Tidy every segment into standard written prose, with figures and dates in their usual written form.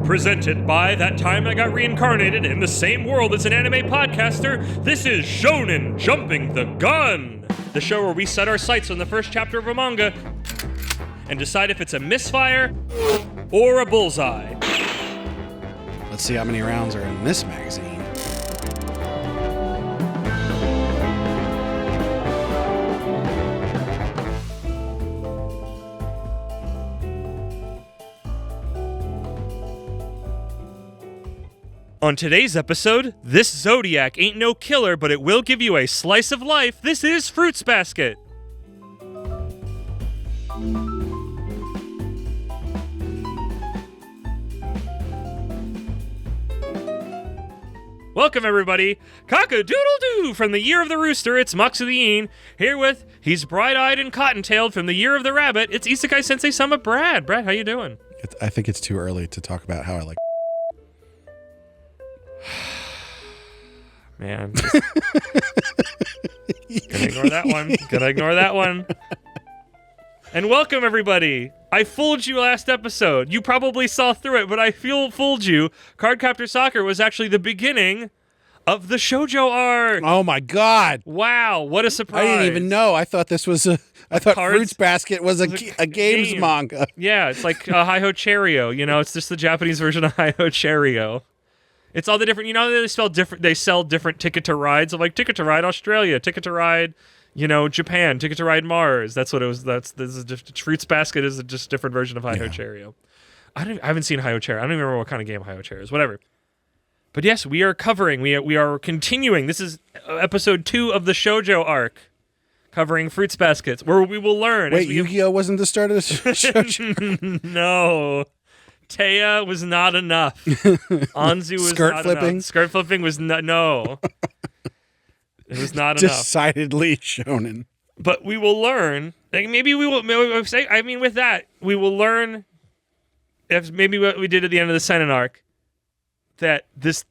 Presented by That Time I Got Reincarnated in the Same World as an Anime Podcaster, this is Shonen Jumping the Gun, the show where we set our sights on the first chapter of a manga and decide if it's a misfire or a bullseye. Let's see how many rounds are in this magazine. On today's episode, this zodiac ain't no killer, but it will give you a slice of life. This is Fruits Basket. Welcome, everybody. Cock-a-doodle-doo from the Year of the Rooster, it's Moxie here with He's Bright-Eyed and Cotton-Tailed from the Year of the Rabbit, it's Isekai Sensei Sama Brad. Brad, how you doing? I think it's too early to talk about how I like. Man. Gonna ignore that one. And welcome, everybody. I fooled you last episode. You probably saw through it, but I fooled you. Cardcaptor Soccer was actually the beginning of the shojo arc. Oh my god. Wow, what a surprise. I didn't even know. I thought this was I thought Fruits Basket was a games manga. Yeah, it's like Hi-Ho Cheerio, it's just the Japanese version of Hi-Ho Cheerio. It's all the different, they sell different Ticket to Rides. I'm like, Ticket to Ride Australia, Ticket to Ride, Japan, Ticket to Ride Mars. That's what it was. This is just, Fruits Basket is just a different version of Hi-Ho Cheerio. I haven't seen Hi-Ho Cheerio. I don't even remember what kind of game Hi-Ho Cheerio is. Whatever. But yes, we are covering, we are continuing. This is episode 2 of the Shoujo arc, covering Fruits Baskets, where we will learn. Wait, Yu-Gi-Oh! Wasn't the start of the Shoujo? No. Taya was not enough. Anzu was Skirt not flipping? enough. Skirt flipping was no. It was not enough. Decidedly shonen. But we will learn. Maybe we will say. I mean, with that, we will learn. If maybe what we did at the end of the Seinen arc, that this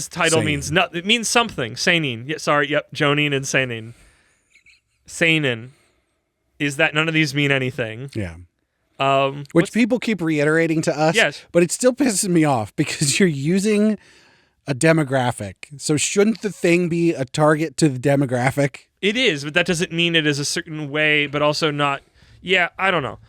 title means not. It means something. Seinen. Yeah, sorry. Yep. Jonin and Seinen. Seinen. Is that none of these mean anything? Yeah. Which people keep reiterating to us, yes, but it still pisses me off because you're using a demographic. So shouldn't the thing be a target to the demographic? It is, but that doesn't mean it is a certain way, but also not. Yeah, I don't know.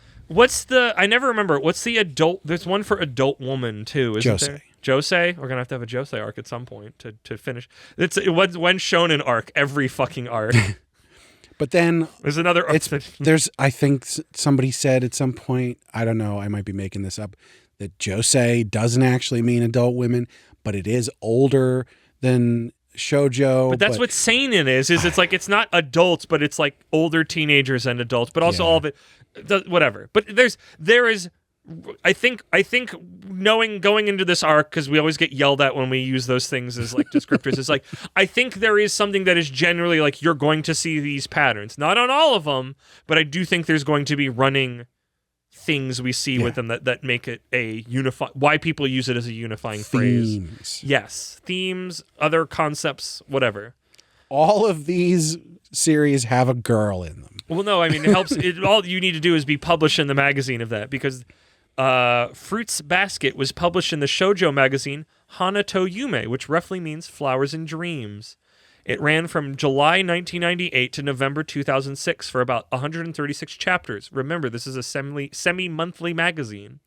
I never remember. What's the adult? There's one for adult woman too, isn't there? Josei. We're gonna have to have a Josei arc at some point to finish. It was one shonen arc every fucking arc. But then there's another. I think somebody said at some point, I don't know, I might be making this up, that josei doesn't actually mean adult women, but it is older than shoujo. But that's what seinen is it's like, it's not adults, but it's like older teenagers and adults, but also all of it, whatever. But there is. I think going into this arc, because we always get yelled at when we use those things as like descriptors, is like, I think there is something that is generally like, you're going to see these patterns. Not on all of them, but I do think there's going to be running things we see with them that make it a why people use it as a unifying phrase. Yes. Themes, other concepts, whatever. All of these series have a girl in them. Well, no, I mean, it helps. All you need to do is be published in the magazine of that, because Fruits Basket was published in the shoujo magazine Hanato Yume, which roughly means flowers and dreams. It ran from July 1998 to November 2006 for about 136 chapters. Remember, this is a semi-monthly magazine.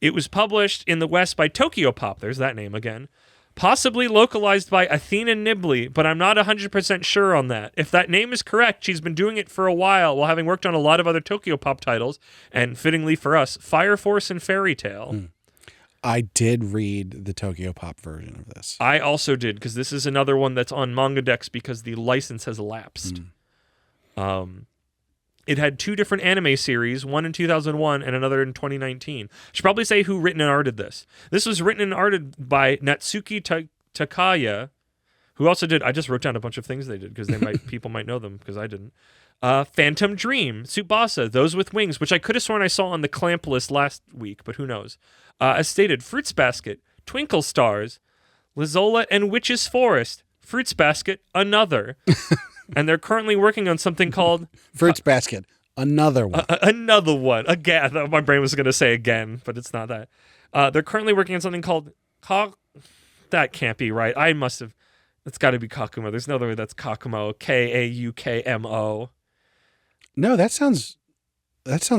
It was published in the West by Tokyo Pop, there's that name again, possibly localized by Athena Nibley, but I'm not 100% sure on that. If that name is correct, she's been doing it for a while having worked on a lot of other Tokyo Pop titles, and fittingly for us, Fire Force and Fairy Tail. I did read the Tokyo Pop version of this. I also did, because this is another one that's on Manga Dex because the license has lapsed. It had 2 different anime series, one in 2001 and another in 2019. I should probably say who written and arted this. This was written and arted by Natsuki Takaya, who also did, I just wrote down a bunch of things they did because people might know them because I didn't. Phantom Dream, Tsubasa, Those with Wings, which I could have sworn I saw on the clamp list last week, but who knows. As stated, Fruits Basket, Twinkle Stars, Lizola and Witch's Forest, Fruits Basket, Another. And they're currently working on something called Fruits Basket, another one. Another one. Again. My brain was going to say again, but it's not that. They're currently working on something called that can't be right. I must have. It's got to be Kakumo. There's no other way that's Kakumo. Kaukmo. No, that sounds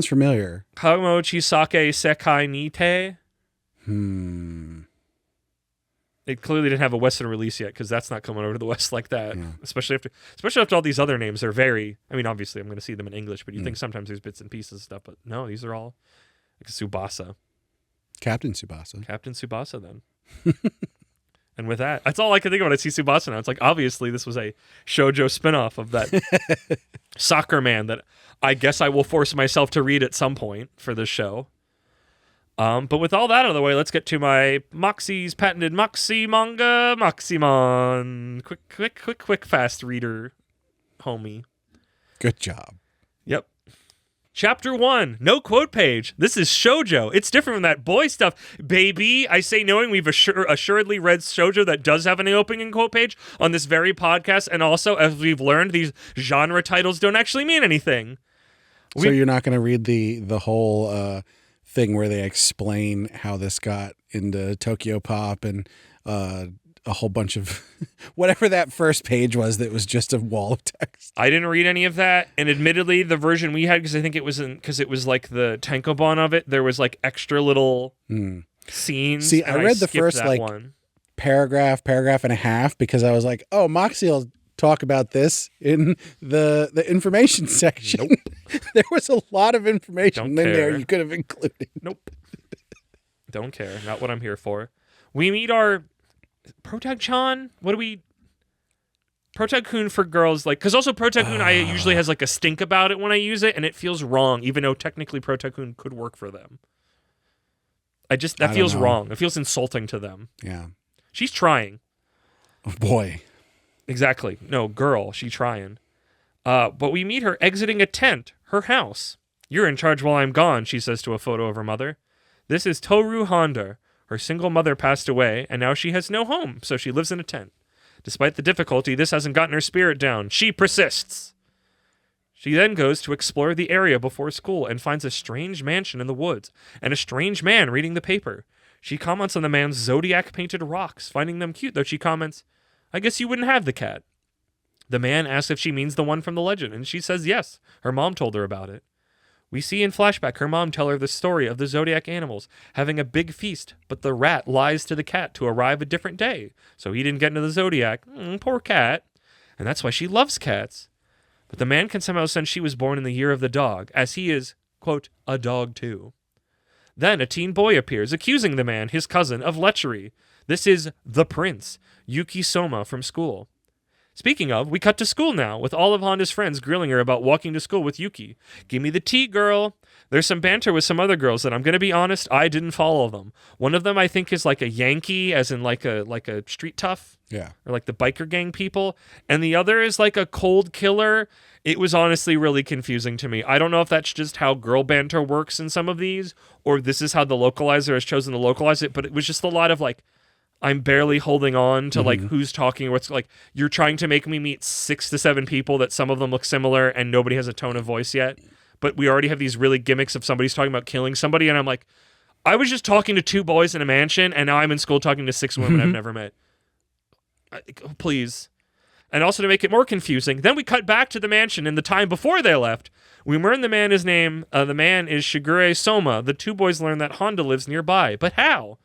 familiar. Kakumo Chisake Sekai Nite. It clearly didn't have a Western release yet because that's not coming over to the West like that. Yeah. Especially after all these other names are very. I mean, obviously, I'm going to see them in English, but you think sometimes there's bits and pieces of stuff. But no, these are all like Tsubasa. Captain Tsubasa. Captain Tsubasa, then. And with that, that's all I can think of when I see Tsubasa now. It's like, obviously, this was a shoujo spinoff of that soccer man that I guess I will force myself to read at some point for this show. But with all that out of the way, let's get to my Moxie's patented Moxie manga, Moximon. Quick, fast reader, homie. Good job. Yep. Chapter 1, no quote page. This is shoujo. It's different from that boy stuff, baby. I say knowing we've assuredly read shoujo that does have an opening quote page on this very podcast, and also, as we've learned, these genre titles don't actually mean anything. So you're not going to read the whole thing where they explain how this got into Tokyo Pop and a whole bunch of whatever that first page was that was just a wall of text. I didn't read any of that, and admittedly, the version we had, because I think it was it was like the tankobon of it, there was like extra little scenes. See, I read the first like paragraph and a half because I was like, oh, Moxie will talk about this in the information section. Nope. There was a lot of information in there you could have included. Nope. Don't care. Not what I'm here for. We meet our Protag-chan? Protag-kun for girls, like, because also Protag-kun I usually has like a stink about it when I use it, and it feels wrong, even though technically Protag-kun could work for them. That feels wrong. It feels insulting to them. Yeah. She's trying. Oh, boy. Exactly. No, girl, she trying. But we meet her exiting a tent, her house. You're in charge while I'm gone, she says to a photo of her mother. This is Toru Honda. Her single mother passed away, and now she has no home, so she lives in a tent. Despite the difficulty, this hasn't gotten her spirit down. She persists. She then goes to explore the area before school and finds a strange mansion in the woods and a strange man reading the paper. She comments on the man's zodiac-painted rocks, finding them cute, though she comments, I guess you wouldn't have the cat. The man asks if she means the one from the legend, and she says yes. Her mom told her about it. We see in flashback her mom tell her the story of the zodiac animals having a big feast, but the rat lies to the cat to arrive a different day, so he didn't get into the zodiac. Poor cat. And that's why she loves cats. But the man can somehow sense she was born in the year of the dog, as he is, quote, a dog too. Then a teen boy appears, accusing the man, his cousin, of lechery. This is the prince, Yuki Soma, from school. Speaking of, we cut to school now, with all of Honda's friends grilling her about walking to school with Yuki. Give me the tea, girl. There's some banter with some other girls that I'm going to be honest, I didn't follow them. One of them I think is like a Yankee, as in like a street tough. Yeah. Or like the biker gang people. And the other is like a cold killer. It was honestly really confusing to me. I don't know if that's just how girl banter works in some of these, or this is how the localizer has chosen to localize it, but it was just a lot of like, I'm barely holding on to like who's talking or what's like, you're trying to make me meet 6 to 7 people that some of them look similar and nobody has a tone of voice yet. But we already have these really gimmicks of somebody's talking about killing somebody. And I'm like, I was just talking to 2 boys in a mansion and now I'm in school talking to 6 women I've never met. Please. And also to make it more confusing, then we cut back to the mansion in the time before they left. We learn the man is the man is Shigure Soma. The 2 boys learn that Honda lives nearby. But how?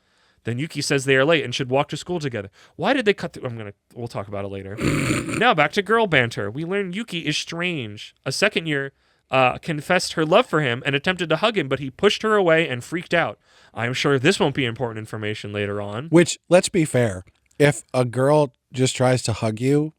Then Yuki says they are late and should walk to school together. Why did they cut through? We'll talk about it later. Now back to girl banter. We learn Yuki is strange. A second year confessed her love for him and attempted to hug him, but he pushed her away and freaked out. I'm sure this won't be important information later on. Which, let's be fair. If a girl just tries to hug you,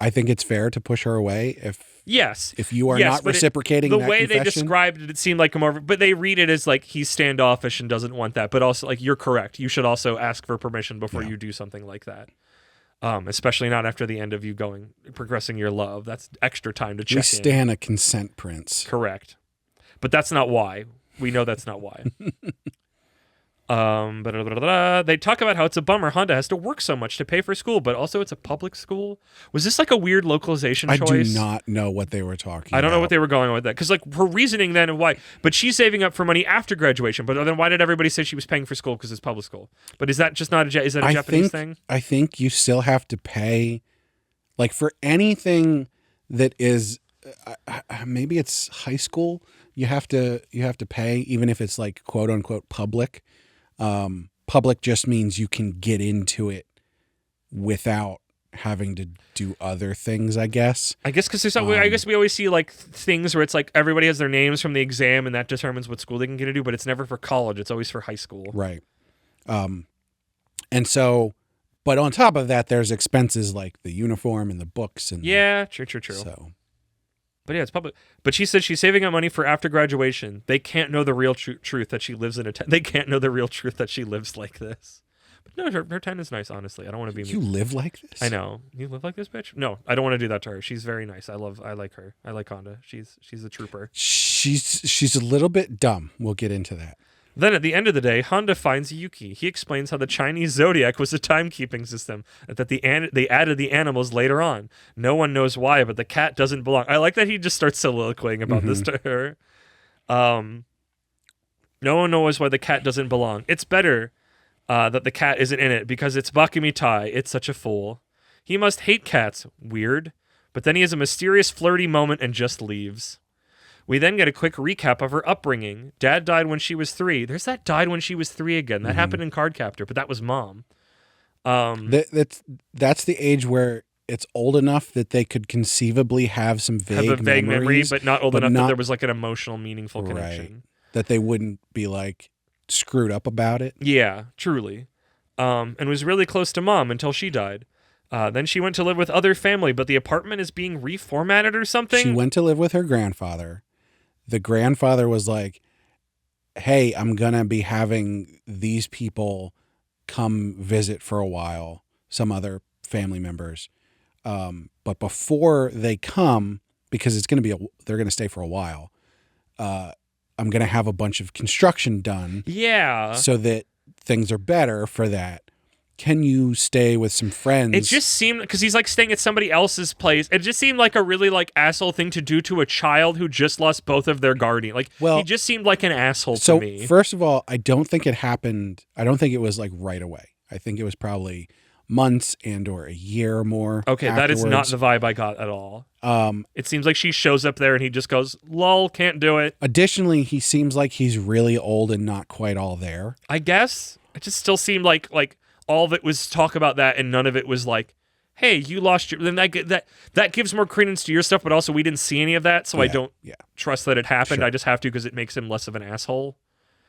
I think it's fair to push her away if you are not reciprocating the that way confession. They described it, it seemed like more, but they read it as like he's standoffish and doesn't want that. But also, like, you're correct. You should also ask for permission before you do something like that. Especially not after the end of you progressing your love. That's extra time to check in. We stand a consent prince. Correct. But that's not why. We know that's not why. They talk about how it's a bummer Honda has to work so much to pay for school, but also it's a public school. Was this like a weird localization choice? I do not know what they were talking about. I don't know what they were going with that. Because like her reasoning then of why, but she's saving up for money after graduation. But then why did everybody say she was paying for school because it's public school? But is that just not is that a Japanese thing? I think you still have to pay, like for anything that is, maybe it's high school. You have to pay, even if it's like quote unquote public. Public just means you can get into it without having to do other things, I guess. I guess because there's I guess we always see like things where it's like everybody has their names from the exam and that determines what school they can get into, but it's never for college. It's always for high school. Right. And so, but on top of that, there's expenses like the uniform and the books and true. So. But yeah, it's public. But she said she's saving up money for after graduation. They can't know the real truth that she lives in a tent. They can't know the real truth that she lives like this. But no, her tent is nice, honestly. I don't want to be You live like this? I know. You live like this, bitch? No, I don't want to do that to her. She's very nice. I like her. I like Honda. She's a trooper. She's a little bit dumb. We'll get into that. Then at the end of the day, Honda finds Yuki. He explains how the Chinese zodiac was a timekeeping system, that they added the animals later on. No one knows why, but the cat doesn't belong. I like that he just starts soliloquying about this to her. No one knows why the cat doesn't belong. It's better that the cat isn't in it because it's Bakumi-tai. It's such a fool. He must hate cats. Weird. But then he has a mysterious flirty moment and just leaves. We then get a quick recap of her upbringing. Dad died when she was 3. There's that died when she was 3 again. That happened in Cardcaptor, but that was Mom. That's the age where it's old enough that they could conceivably have some vague memory, but not old enough that there was like an emotional, meaningful connection. Right. That they wouldn't be like screwed up about it. Yeah, truly. And was really close to Mom until she died. Then she went to live with other family, but the apartment is being reformatted or something. She went to live with her grandfather. The grandfather was like, hey, I'm going to be having these people come visit for a while, some other family members. But before they come, because it's going to be, they're going to stay for a while, I'm going to have a bunch of construction done. Yeah. So that things are better for that. Can you stay with some friends? It just seemed, because he's like staying at somebody else's place. It just seemed like a really like asshole thing to do to a child who just lost both of their guardian. Like, he just seemed like an asshole to me. So first of all, I don't think it happened. I don't think it was like right away. I think it was probably months and or a year or more. Okay, afterwards. That is not the vibe I got at all. It seems like she shows up there and he just goes, lol, can't do it. Additionally, he seems like he's really old and not quite all there. I guess. It just still seemed like all of it was talk about that and none of it was like, hey, you lost your... Then that gives more credence to your stuff, but also we didn't see any of that, so I don't trust that it happened. Sure. I just have to because it makes him less of an asshole.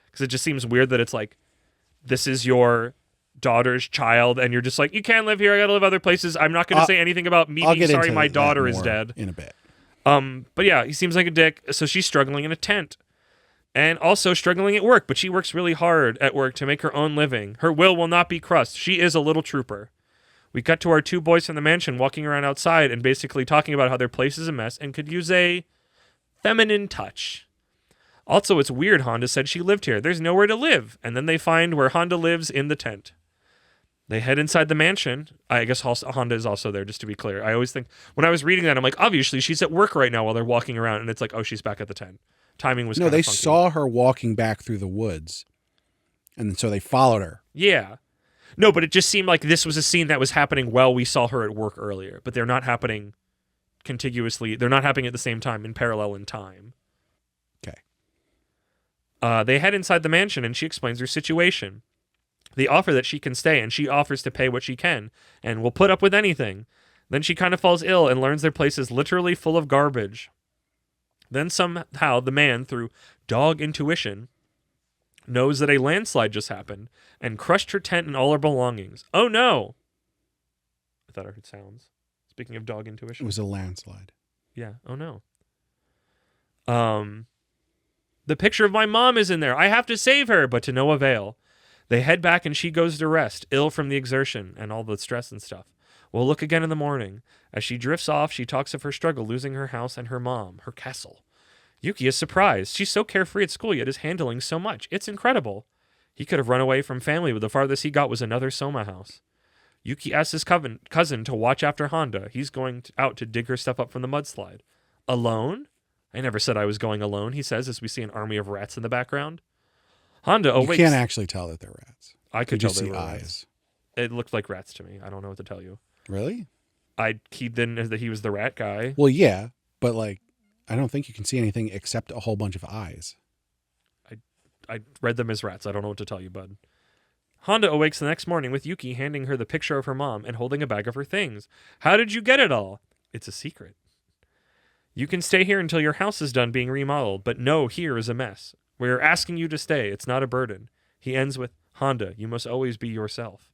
Because it just seems weird that it's like, this is your daughter's child and you're just like, you can't live here, I gotta live other places. I'm not going to say anything about me being sorry my daughter is dead. In a bit. But yeah, he seems like a dick, so she's struggling in a tent. And also struggling at work, but she works really hard at work to make her own living. Her will not be crushed. She is a little trooper. We cut to our 2 boys from the mansion walking around outside and basically talking about how their place is a mess and could use a feminine touch. Also, it's weird Honda said she lived here. There's nowhere to live. And then they find where Honda lives in the tent. They head inside the mansion. I guess Honda is also there, just to be clear. I always think, when I was reading that, I'm like, obviously she's at work right now while they're walking around. And it's like, oh, she's back at the tent. Timing was they funky. saw her walking back through the woods, and so they followed her. Yeah. No, but it just seemed like this was a scene that was happening while we saw her at work earlier, but they're not happening contiguously. They're not happening at the same time, in parallel in time. Okay. They head inside the mansion, and she explains her situation. They offer that she can stay, and she offers to pay what she can, and will put up with anything. Then she kind of falls ill and learns their place is literally full of garbage. Then somehow the man, through dog intuition, knows that a landslide just happened and crushed her tent and all her belongings. Oh no! I thought I heard sounds. Speaking of dog intuition. It was a landslide. Yeah, oh no. The picture of my mom is in there. I have to save her, but to no avail. They head back and she goes to rest, ill from the exertion and all the stress and stuff. We'll look again in the morning. As she drifts off, she talks of her struggle losing her house and her mom, her castle. Yuki is surprised. She's so carefree at school, yet is handling so much. It's incredible. He could have run away from family, but the farthest he got was another Soma house. Yuki asks his cousin to watch after Honda. He's going out to dig her stuff up from the mudslide. Alone? I never said I was going alone, he says, as we see an army of rats in the background. Honda awakes. You can't actually tell that they're rats. I could You tell just they see were eyes. rats. It looked like rats to me. I don't know what to tell you. Really? I keyed in that he was the rat guy. Well, yeah, but like, I don't think you can see anything except a whole bunch of eyes. I read them as rats. I don't know what to tell you, bud. Honda awakes the next morning with Yuki handing her the picture of her mom and holding a bag of her things. How did you get it all? It's a secret. You can stay here until your house is done being remodeled, but no, here is a mess. We're asking you to stay. It's not a burden. He ends with, Honda, you must always be yourself.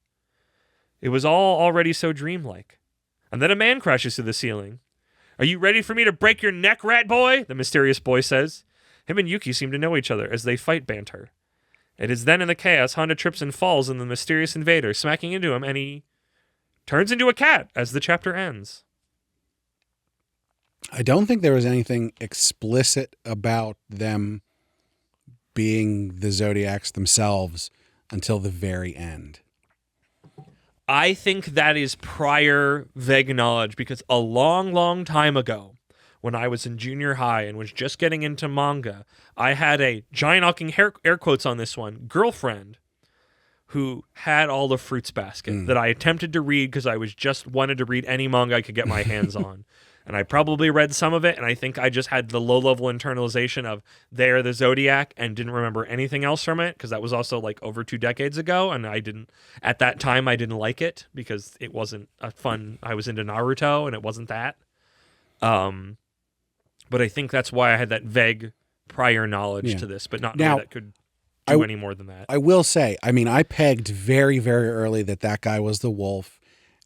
It was all already so dreamlike. And then a man crashes through the ceiling. Are you ready for me to break your neck, rat boy? The mysterious boy says. Him and Yuki seem to know each other as they fight banter. It is then in the chaos, Honda trips and falls in the mysterious invader, smacking into him, and he turns into a cat as the chapter ends. I don't think there was anything explicit about them being the Zodiacs themselves until the very end. I think that is prior vague knowledge because a long, long time ago, when I was in junior high and was just getting into manga, I had a giant hulking air quotes on this one, girlfriend who had all the Fruits Basket that I attempted to read because I was just wanted to read any manga I could get my hands on. And I probably read some of it, and I think I just had the low-level internalization of they're the Zodiac and didn't remember anything else from it because that was also like over 2 decades ago, and at that time, I didn't like it because it wasn't a fun, I was into Naruto, and it wasn't that. But I think that's why I had that vague prior knowledge to this, but not now, that could do any more than that. I will say, I mean, I pegged very, very early that guy was the wolf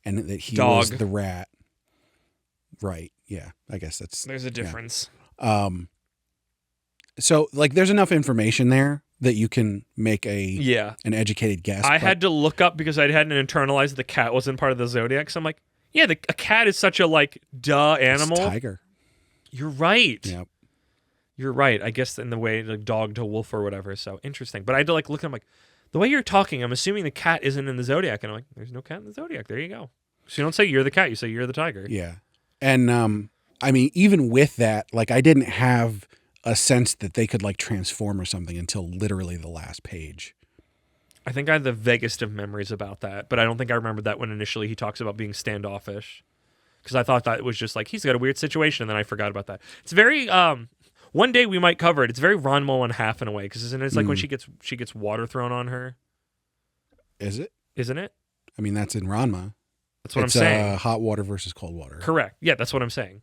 and that he was the rat. Right. Yeah. I guess there's a difference. Yeah. So like there's enough information there that you can make an educated guess. I had to look up because I hadn't internalized the cat wasn't part of the Zodiac. So I'm like, yeah, a cat is such a animal. It's a tiger. You're right. Yep. You're right. I guess in the way like dog to wolf or whatever. So interesting. But I had to look at him like the way you're talking, I'm assuming the cat isn't in the Zodiac. And I'm like, there's no cat in the Zodiac. There you go. So you don't say you're the cat, you say you're the tiger. Yeah. And I mean, even with that, like I didn't have a sense that they could like transform or something until literally the last page. I think I have the vaguest of memories about that, but I don't think I remembered that when initially he talks about being standoffish. Because I thought that it was just like, he's got a weird situation, and then I forgot about that. It's very, one day we might cover it. It's very Ranma and half in a way, because isn't it? It's like when she gets water thrown on her. Is it? Isn't it? I mean, that's in Ranma. That's what I'm saying. Hot water versus cold water. Correct. Yeah, that's what I'm saying.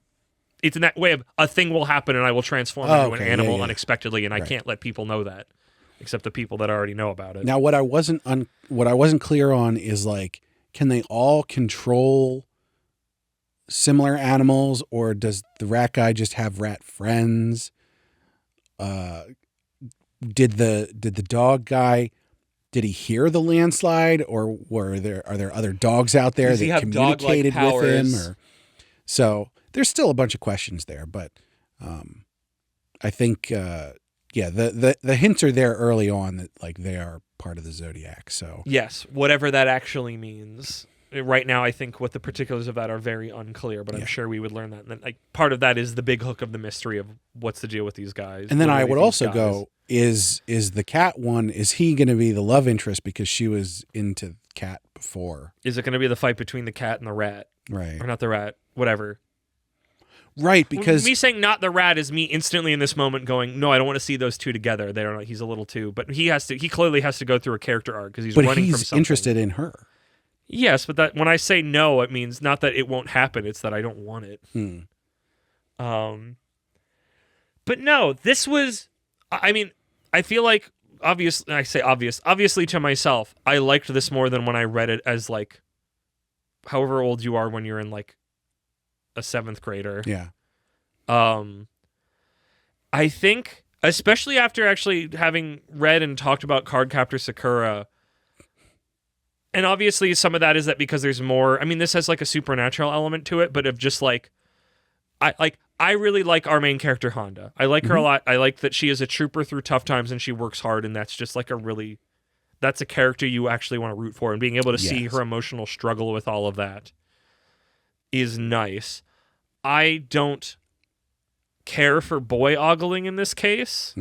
It's in that way of a thing will happen and I will transform into an animal unexpectedly, and I can't let people know that, except the people that already know about it. Now, what I wasn't clear on is like, can they all control similar animals, or does the rat guy just have rat friends? Did the dog guy? Did he hear the landslide, or are there other dogs out there that communicated with him? Or so there's still a bunch of questions there, but I think the hints are there early on that like they are part of the Zodiac. So yes, whatever that actually means. Right now, I think what the particulars of that are very unclear, but I'm sure we would learn that. And then, like, part of that is the big hook of the mystery of what's the deal with these guys. And then I would also go, is the cat one, is he going to be the love interest because she was into cat before? Is it going to be the fight between the cat and the rat? Right. Or not the rat, whatever. Right, because me saying not the rat is me instantly in this moment going, no, I don't want to see those two together. They don't. He's a little too, but he clearly has to go through a character arc because he's running from something. Interested in her. Yes, but that when I say no, it means not that it won't happen. It's that I don't want it. But no, this was. I mean, I feel like obviously to myself, I liked this more than when I read it as like, however old you are when you're in like a 7th grader. Yeah. I think, especially after actually having read and talked about Cardcaptor Sakura. And obviously some of that is that because there's more, I mean, this has like a supernatural element to it, but of just like, I really like our main character, Honda. I like her a lot. I like that she is a trooper through tough times and she works hard, and that's just like a really that's a character you actually want to root for, and being able to see Yes. her emotional struggle with all of that is nice. I don't care for boy ogling in this case.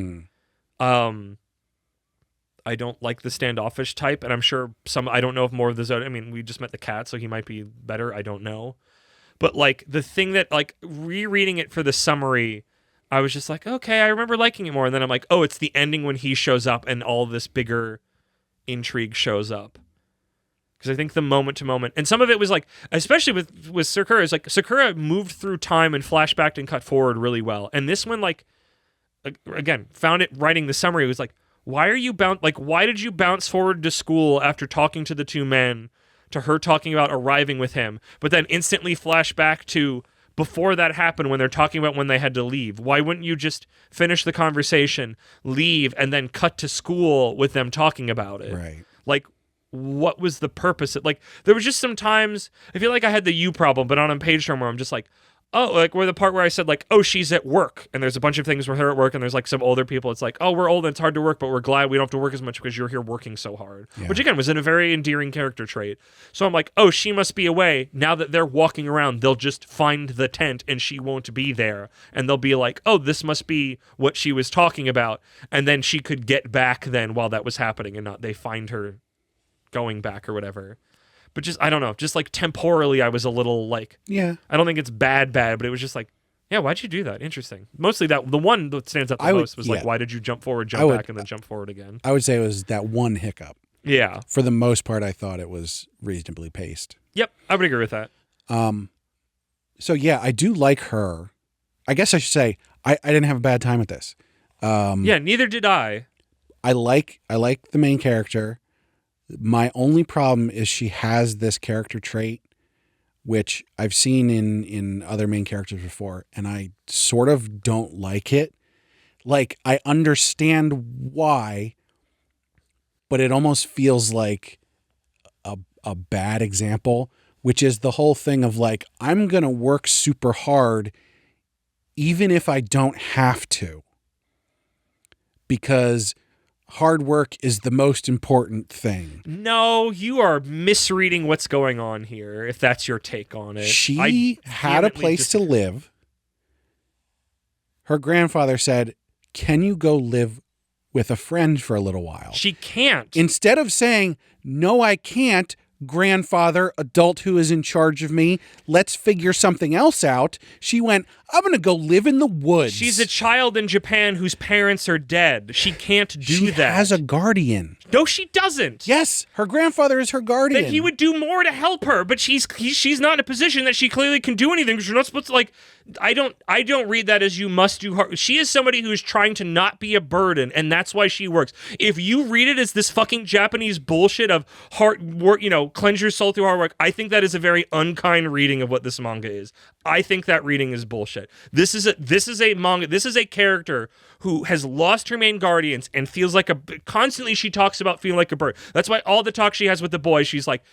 I don't like the standoffish type, and I'm sure I don't know if more of the zodiac. I mean, we just met the cat, so he might be better. I don't know. But like the thing that like rereading it for the summary, I was just like, okay, I remember liking it more. And then I'm like, oh, it's the ending when he shows up and all this bigger intrigue shows up. Because I think the moment to moment, and some of it was like, especially with Sakura, is like Sakura moved through time and flashbacked and cut forward really well. And this one, like, again, found it writing the summary. It was like, why did you bounce forward to school after talking to the two men, to her talking about arriving with him, but then instantly flash back to before that happened when they're talking about when they had to leave? Why wouldn't you just finish the conversation, leave, and then cut to school with them talking about it? Right. Like, what was the purpose? Like, there was just some times, I feel like I had the you problem, but on a page turn where I'm just like, oh, like where the part where I said like, oh, she's at work, and there's a bunch of things with her at work, and there's like some older people. It's like, oh, we're old and it's hard to work, but we're glad we don't have to work as much because you're here working so hard. Yeah. Which again was a very endearing character trait. So I'm like, oh, she must be away. Now that they're walking around, they'll just find the tent and she won't be there. And they'll be like, oh, this must be what she was talking about. And then she could get back then while that was happening, and not they find her going back or whatever. But just, I don't know, just like temporally I was a little like, Yeah. I don't think it's bad, but it was just like, yeah, why'd you do that? Interesting. Mostly that, the one that stands out the most was like, why did you jump forward, back, and then jump forward again? I would say it was that one hiccup. Yeah. For the most part, I thought it was reasonably paced. Yep, I would agree with that. So yeah, I do like her. I guess I should say I didn't have a bad time with this. Yeah, neither did I. I like the main character. My only problem is she has this character trait, which I've seen in other main characters before, and I sort of don't like it. Like, I understand why, but it almost feels like a bad example, which is the whole thing of like, I'm going to work super hard even if I don't have to, because hard work is the most important thing. No, you are misreading what's going on here, if that's your take on it. She had a place to live. Her grandfather said, can you go live with a friend for a little while? She can't. Instead of saying, no, I can't, grandfather, adult who is in charge of me, let's figure something else out, she went, I'm going to go live in the woods. She's a child in Japan whose parents are dead. She can't do she that. She has a guardian. No, she doesn't. Yes, her grandfather is her guardian. Then he would do more to help her, but she's not in a position that she clearly can do anything. You're not supposed to, like, I don't read that as you must do hard. She is somebody who's trying to not be a burden, and that's why she works. If you read it as this fucking Japanese bullshit of hard work, cleanse your soul through hard work, I think that is a very unkind reading of what this manga is. I think that reading is bullshit. This is a manga. This is a character who has lost her main guardians and feels like constantly she talks about feeling like a bird. That's why all the talk she has with the boys, she's like,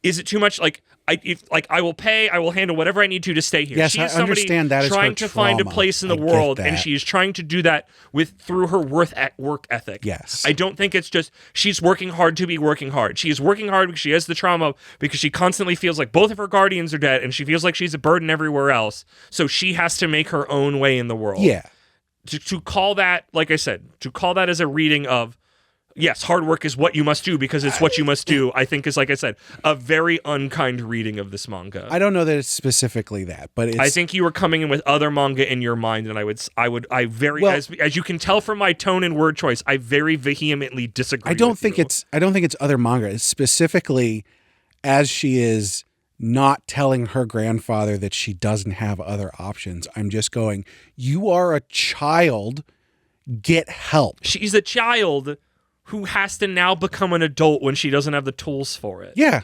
is it too much? Like, I will pay, I will handle whatever I need to stay here. Yes, she is I understand that trying is to her find a trauma. place in the world, and she is trying to do that through her work ethic. Yes. I don't think it's just she's working hard to be working hard. She is working hard because she has the trauma, because she constantly feels like both of her guardians are dead, and she feels like she's a burden everywhere else. So she has to make her own way in the world. Yeah. To call that, like I said, to call that as a reading of, yes, hard work is what you must do because it's what you must do, I think is, like I said, a very unkind reading of this manga. I don't know that it's specifically that, but it's... I think you were coming in with other manga in your mind, and as you can tell from my tone and word choice, I very vehemently disagree. I don't think it's other manga. It's specifically as she is not telling her grandfather that she doesn't have other options. I'm just going, you are a child, get help. She's a child who has to now become an adult when she doesn't have the tools for it. Yeah.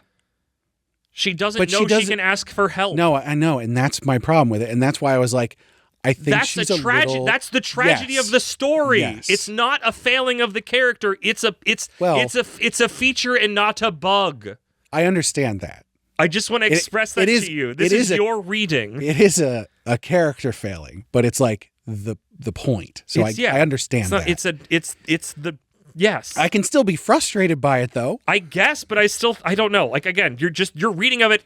She doesn't know she can ask for help. No, I know, and that's my problem with it. And that's why I was like, I think that's she's a tragedy. That's the tragedy of the story. Yes. It's not a failing of the character. It's a feature and not a bug. I understand that. I just want to express that to you. This is your reading. It is a character failing, but it's like the point. So I understand that. It's Yes. I can still be frustrated by it though. I guess, but I don't know. Like, again, your reading of it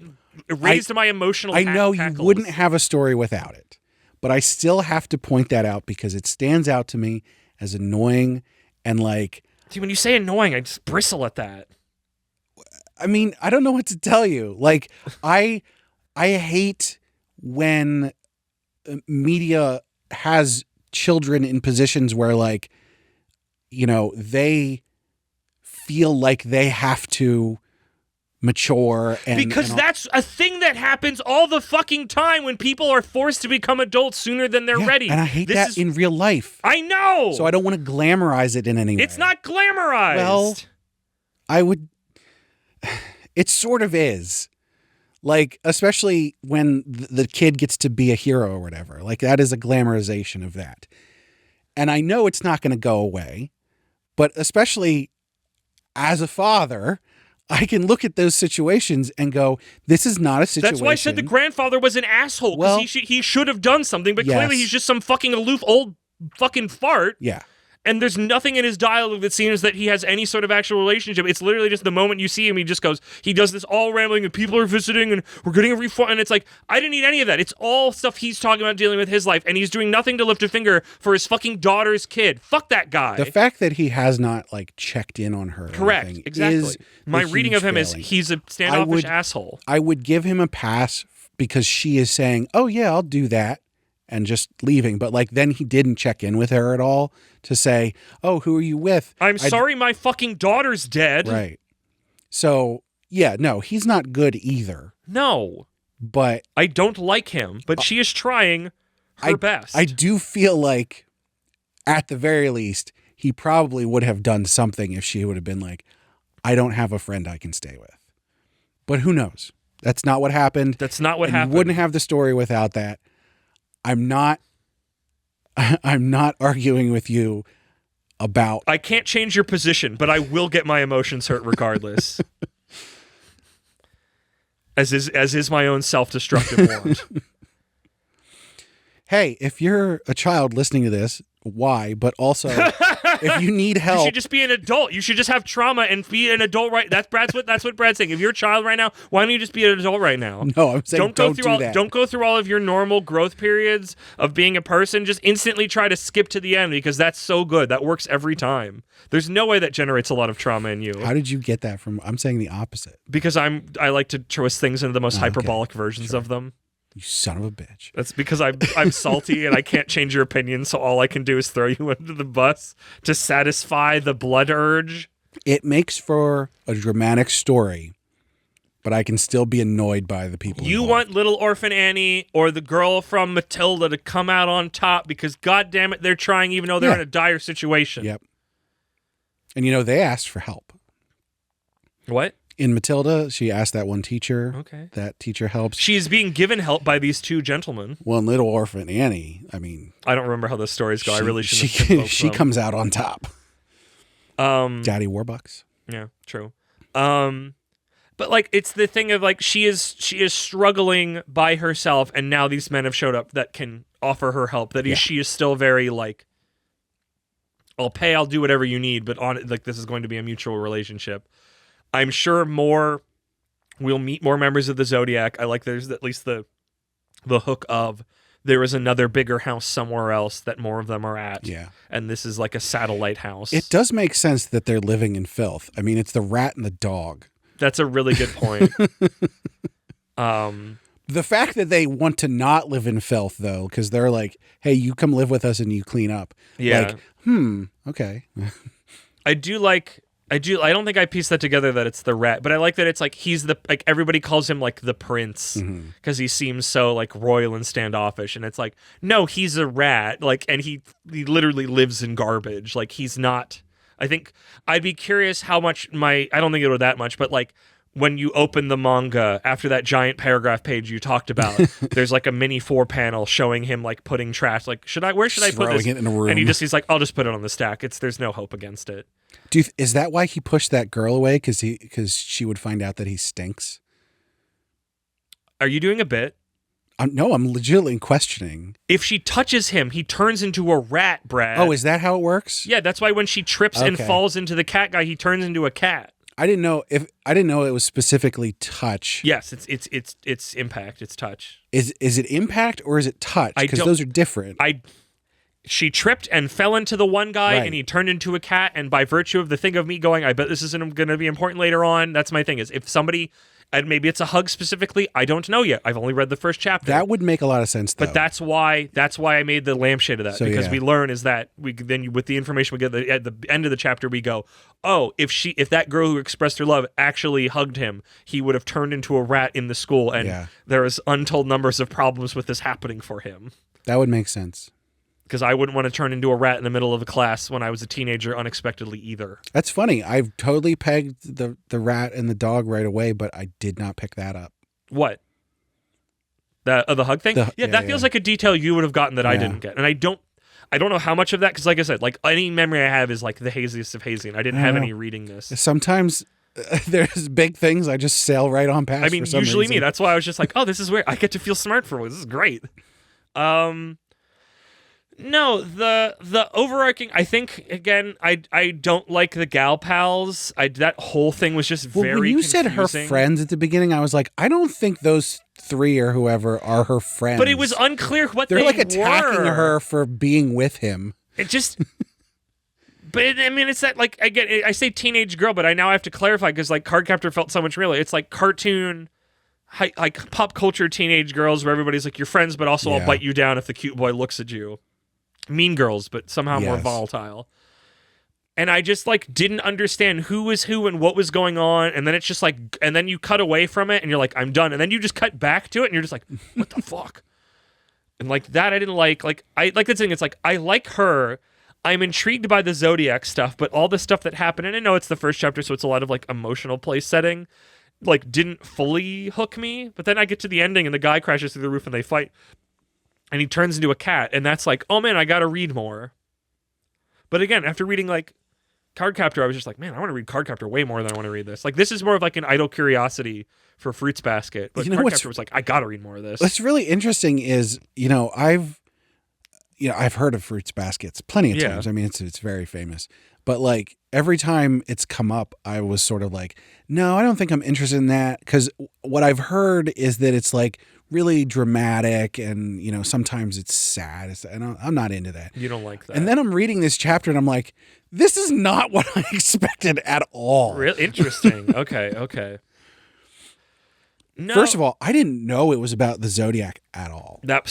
raised my emotional I know hackles. you wouldn't have a story without it, but I still have to point that out because it stands out to me as annoying and like. See, when you say annoying, I just bristle at that. I mean, I don't know what to tell you. Like, I hate when media has children in positions where, like, you know, they feel like they have to mature because that's a thing that happens all the fucking time when people are forced to become adults sooner than they're ready. And I hate that in real life. I know. So I don't want to glamorize it in any way. It's not glamorized. Well, I would. It sort of is. Like, especially when the kid gets to be a hero or whatever. Like, that is a glamorization of that. And I know it's not going to go away. But especially as a father, I can look at those situations and go, this is not a situation. That's why I said the grandfather was an asshole. Because he should have done something. But clearly he's just some fucking aloof old fucking fart. Yeah. And there's nothing in his dialogue that seems that he has any sort of actual relationship. It's literally just the moment you see him, he just goes, he does this all rambling and people are visiting and we're getting a refund. And it's like, I didn't need any of that. It's all stuff he's talking about dealing with his life. And he's doing nothing to lift a finger for his fucking daughter's kid. Fuck that guy. The fact that he has not like checked in on her. Correct. Exactly. My reading of him is he's a standoffish asshole. I would give him a pass because she is saying, oh yeah, I'll do that. And just leaving. But like then he didn't check in with her at all to say, oh, who are you with? I'm sorry my fucking daughter's dead. Right. So, yeah, no, he's not good either. No. But I don't like him, but she is trying her best. I do feel like at the very least, he probably would have done something if she would have been like, I don't have a friend I can stay with. But who knows? That's not what happened. That's not what happened. You wouldn't have the story without that. I'm not arguing with you about. I can't change your position, but I will get my emotions hurt regardless. as is my own self-destructive want. Hey, if you're a child listening to this, why? But also, if you need help, you should just be an adult. You should just have trauma and be an adult. Right? That's what Brad's saying. If you're a child right now, why don't you just be an adult right now? No, I'm saying don't do that. Don't go through all of your normal growth periods of being a person. Just instantly try to skip to the end because that's so good. That works every time. There's no way that generates a lot of trauma in you. How did you get that from? I'm saying the opposite. Because I like to twist things into the most hyperbolic versions of them. You son of a bitch. That's because I'm salty and I can't change your opinion, so all I can do is throw you under the bus to satisfy the blood urge. It makes for a dramatic story, but I can still be annoyed by the people You involved. want Little Orphan Annie or the girl from Matilda to come out on top because, God damn it, they're trying even though they're in a dire situation. Yep. And, you know, they asked for help. What? In Matilda, she asked that one teacher. Okay. That teacher helps. She's being given help by these two gentlemen. Well, in Little Orphan Annie, I mean... I don't remember how those stories go. I really shouldn't She comes out on top. Daddy Warbucks. Yeah, true. But like it's the thing of like she is struggling by herself and now these men have showed up that can offer her help. That she is still very like I'll do whatever you need, but this is going to be a mutual relationship. I'm sure we'll meet more members of the Zodiac. I like there's at least the hook of there is another bigger house somewhere else that more of them are at. Yeah. And this is like a satellite house. It does make sense that they're living in filth. I mean, it's the rat and the dog. That's a really good point. The fact that they want to not live in filth, though, because they're like, hey, you come live with us and you clean up. Yeah. Like, okay. I don't think I pieced that together that it's the rat, but I like that it's like he's like everybody calls him like the prince because he seems so like royal and standoffish, and it's like no, he's a rat, like, and he literally lives in garbage. Like he's not. I think I'd be curious how much I don't think it would that much, but like when you open the manga after that giant paragraph page you talked about, there's like a mini 4-panel showing him like putting trash. Like where should I put this? It in a room. And he's like, I'll just put it on the stack. There's no hope against it. Is that why he pushed that girl away? Because she would find out that he stinks? Are you doing a bit? No, I'm legitimately questioning. If she touches him, he turns into a rat, Brad. Oh, is that how it works? Yeah, that's why when she trips and falls into the cat guy, he turns into a cat. I didn't know it was specifically touch. Yes, it's impact. It's touch. Is it impact or is it touch? Because those are different. She tripped and fell into the one guy, Right. and he turned into a cat. And by virtue of the thing of me going, I bet this isn't going to be important later on. That's my thing. Is if somebody, and maybe it's a hug specifically, I don't know yet. I've only read the first chapter. That would make a lot of sense, though. But that's why I made the lampshade of that, So, because yeah. we learn is that with the information we get at the end of the chapter, we go, oh, if that girl who expressed her love actually hugged him, he would have turned into a rat in the school, and there is untold numbers of problems with this happening for him. That would make sense. Because I wouldn't want to turn into a rat in the middle of a class when I was a teenager unexpectedly either. That's funny. I've totally pegged the rat and the dog right away, but I did not pick that up. What? The hug thing? That feels like a detail you would have gotten that I didn't get. And I don't know how much of that, because like I said, like any memory I have is like the haziest of hazy, and I didn't have any reading this. Sometimes there's big things I just sail right on past. I mean, for some usually reason. me. That's why I was just like, oh, this is weird. I get to feel smart for once. This is great. No, the overarching, I think, again, I don't like the gal pals. That whole thing was just very when you confusing. said her friends at the beginning, I was like, I don't think those three or whoever are her friends. But it was unclear what They're they like attacking were. her for being with him. It just... But, I mean, it's that, like, I say teenage girl, but I now have to clarify, because, like, Cardcaptor felt so much realer. It's like cartoon... like pop culture teenage girls where everybody's like your friends, but also I'll bite you down if the cute boy looks at you. Mean Girls, but somehow more volatile. And I just like didn't understand who was who and what was going on. And then it's just like, and then you cut away from it and you're like, I'm done. And then you just cut back to it and you're just like, what the fuck? And like that, I didn't like I like the thing. It's like, I like her. I'm intrigued by the Zodiac stuff, but all the stuff that happened, and I know it's the first chapter, so it's a lot of like emotional place setting, like didn't fully hook me. But then I get to the ending and the guy crashes through the roof and they fight. And he turns into a cat, and that's like, oh man, I gotta read more. But again, after reading like Cardcaptor, I was just like, man, I want to read Cardcaptor way more than I want to read this. Like, this is more of like an idle curiosity for Fruits Basket. But Cardcaptor was like, I gotta read more of this. What's really interesting is, I've heard of Fruits Baskets plenty of times. I mean, it's very famous. But like every time it's come up, I was sort of like, no, I don't think I'm interested in that, because what I've heard is that it's like really dramatic, and sometimes it's sad, and I'm not into that. You don't like that. And then I'm reading this chapter and I'm like, this is not what I expected at all. Really interesting. Okay. No. First of all, I didn't know it was about the Zodiac at all. That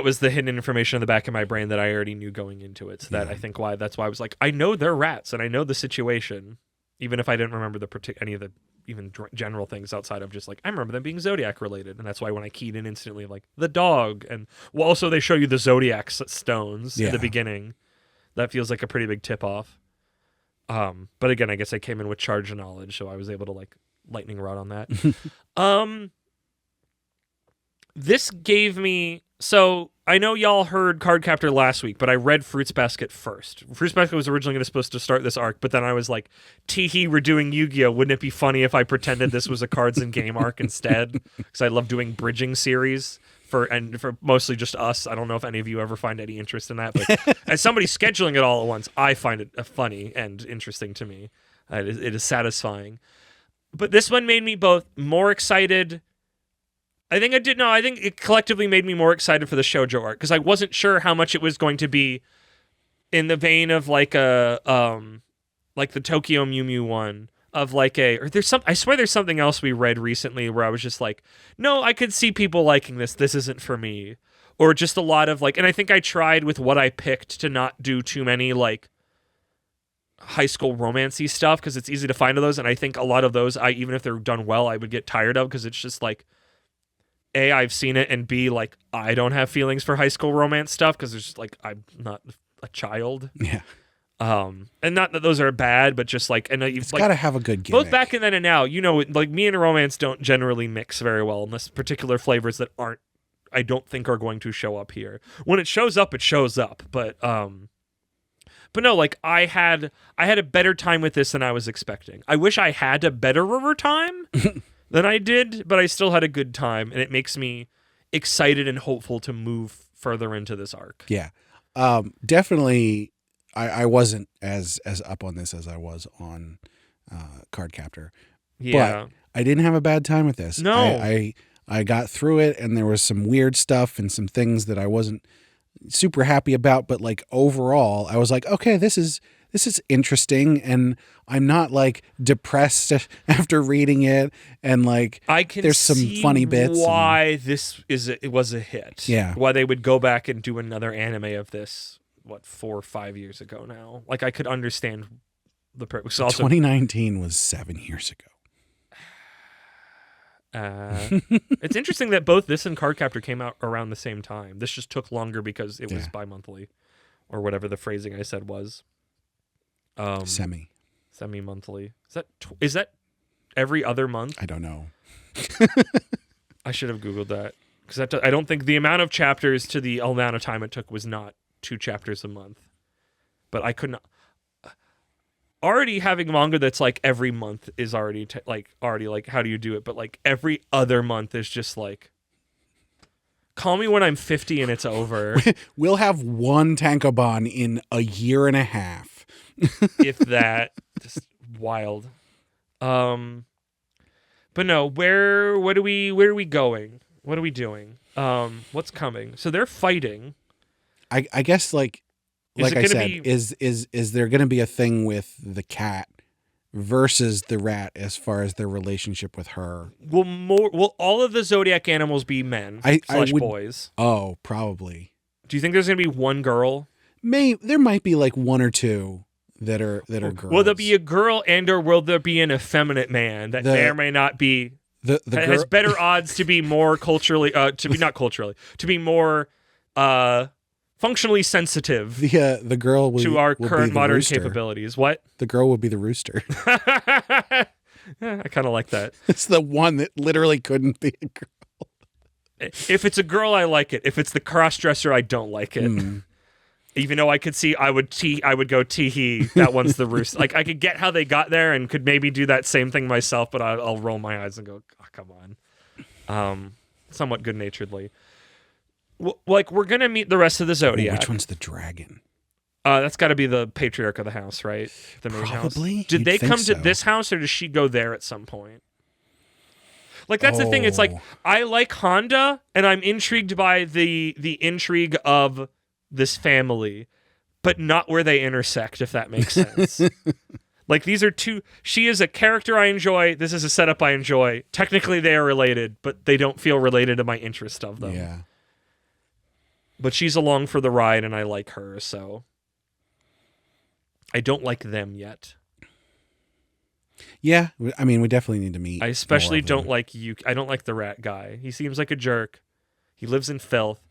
was the hidden information in the back of my brain that I already knew going into it. So that I think that's why I was like, I know they're rats and I know the situation, even if I didn't remember any of the even general things outside of just like, I remember them being Zodiac related. And that's why when I keyed in instantly, like the dog, and also they show you the Zodiac stones in the beginning. That feels like a pretty big tip off. But again, I guess I came in with charged knowledge, so I was able to like lightning rod on that. This gave me, so I know y'all heard Cardcaptor last week, but I read Fruits Basket first. Fruits Basket was originally supposed to start this arc, but then I was like, tee-hee, we're doing Yu-Gi-Oh! Wouldn't it be funny if I pretended this was a cards and game arc instead? Because I love doing bridging series for mostly just us. I don't know if any of you ever find any interest in that, but as somebody scheduling it all at once, I find it funny and interesting to me. It is satisfying. But this one made me both more excited. I think it collectively made me more excited for the shoujo arc, because I wasn't sure how much it was going to be in the vein of like the Tokyo Mew Mew one, of like I swear there's something else we read recently where I was just like, no, I could see people liking this. This isn't for me. Or just a lot of like, and I think I tried with what I picked to not do too many like high school romancy stuff, because it's easy to find those, and I think a lot of those, even if they're done well, I would get tired of, because it's just like, A, I've seen it, and B, like, I don't have feelings for high school romance stuff, because it's just like, I'm not a child. Yeah. And not that those are bad, but just like, and it's like, got to have a good gimmick. both back then and now, like me and romance don't generally mix very well, unless particular flavors that I don't think are going to show up here. When it shows up, it shows up, but no, like I had a better time with this than I was expecting. I wish I had a betterer time than I did, but I still had a good time, and it makes me excited and hopeful to move further into this arc. Yeah. Definitely I wasn't as up on this as I was on Cardcaptor. Yeah. But I didn't have a bad time with this. No. I got through it, and there was some weird stuff and some things that I wasn't super happy about, but like overall I was like, okay, this is interesting, and I'm not like depressed after reading it, and like I can there's some see funny bits. Why it was a hit. Yeah. Why they would go back and do another anime of this, 4 or 5 years ago now. Like, I could understand the purpose. Also, 2019 was 7 years ago. It's interesting that both this and Cardcaptor came out around the same time. This just took longer because it was bi-monthly, or whatever the phrasing I said was. Semi-monthly. Is that every other month? I don't know. I should have Googled that, because I don't think the amount of chapters to the amount of time it took was not 2 chapters a month. But I couldn't. Already having manga that's like every month is already like, how do you do it? But like every other month is just like, call me when I'm 50 and it's over. We'll have one tankobon in a year and a half. If that. Just wild. But no, where are we going? What are we doing? What's coming? So they're fighting. I guess like I said, is there going to be a thing with the cat versus the rat as far as their relationship with her? Will all of the zodiac animals be men / boys? Oh, probably. Do you think there's going to be one girl? There might be like 1 or 2 that are girls. Will there be a girl, or will there be an effeminate man that may or may not be has better odds to be more culturally to be more functionally sensitive the girl to our current modern rooster. capabilities. What? The girl would be the rooster. Yeah, I kind of like that. It's the one that literally couldn't be a girl. If it's a girl, I like it. If it's the cross-dresser, I don't like it. Even though I could see, I would go tee-hee, that one's the rooster. Like, I could get how they got there and could maybe do that same thing myself, but I'll roll my eyes and go, oh, come on. Somewhat good-naturedly. Like, we're going to meet the rest of the Zodiac. Which one's the dragon? That's got to be the patriarch of the house, right? The main Probably. house. Did they come to this house, or does she go there at some point? Like, that's the thing. It's like, I like Honda, and I'm intrigued by the intrigue of this family, but not where they intersect, if that makes sense. Like, these are two. She is a character I enjoy. This is a setup I enjoy. Technically, they are related, but they don't feel related to my interest of them. Yeah. But she's along for the ride, and I like her, so I don't like them yet. Yeah, I mean, we definitely need to meet. I especially don't like Yuki. I don't like the rat guy. He seems like a jerk. He lives in filth.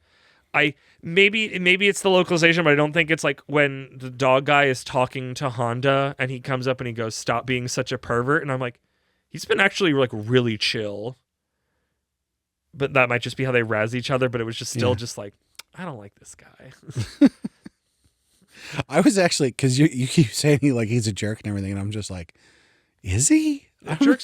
Maybe it's the localization, but I don't think it's like when the dog guy is talking to Honda and he comes up and he goes, "Stop being such a pervert," and I'm like, he's been actually like really chill. But that might just be how they razz each other. But it was just still just like, I don't like this guy. I was actually, because you keep saying he's a jerk and everything, and I'm just like, is he? A jerk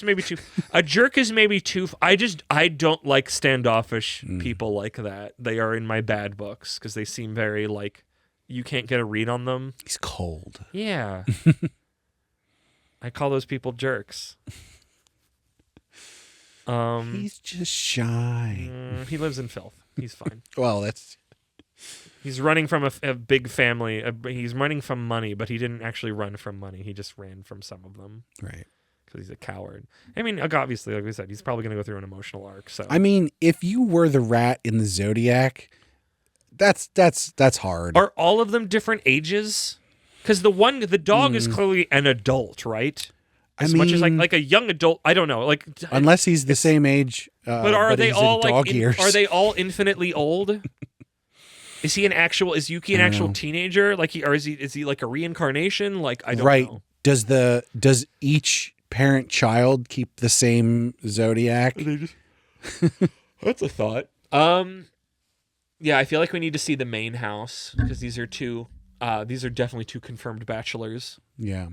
is maybe too. I don't like standoffish people like that. They are in my bad books because they seem very like you can't get a read on them. He's cold. Yeah. I call those people jerks. He's just shy. He lives in filth. He's fine. Well, he's running from a big family. He's running from money, but he didn't actually run from money. He just ran from some of them. Right. Because he's a coward. I mean, obviously, like we said, he's probably going to go through an emotional arc. So I mean, if you were the rat in the Zodiac, that's hard. Are all of them different ages? Because the dog is clearly an adult, right? As much as like a young adult, I don't know. Like unless he's the same age, but are they all like? Years. Are they all infinitely old? Is Yuki an actual teenager? Like is he like a reincarnation? Like I don't know. Does each parent child keep the same Zodiac? That's a thought. Yeah, I feel like we need to see the main house because these are definitely 2 confirmed bachelors. Yeah.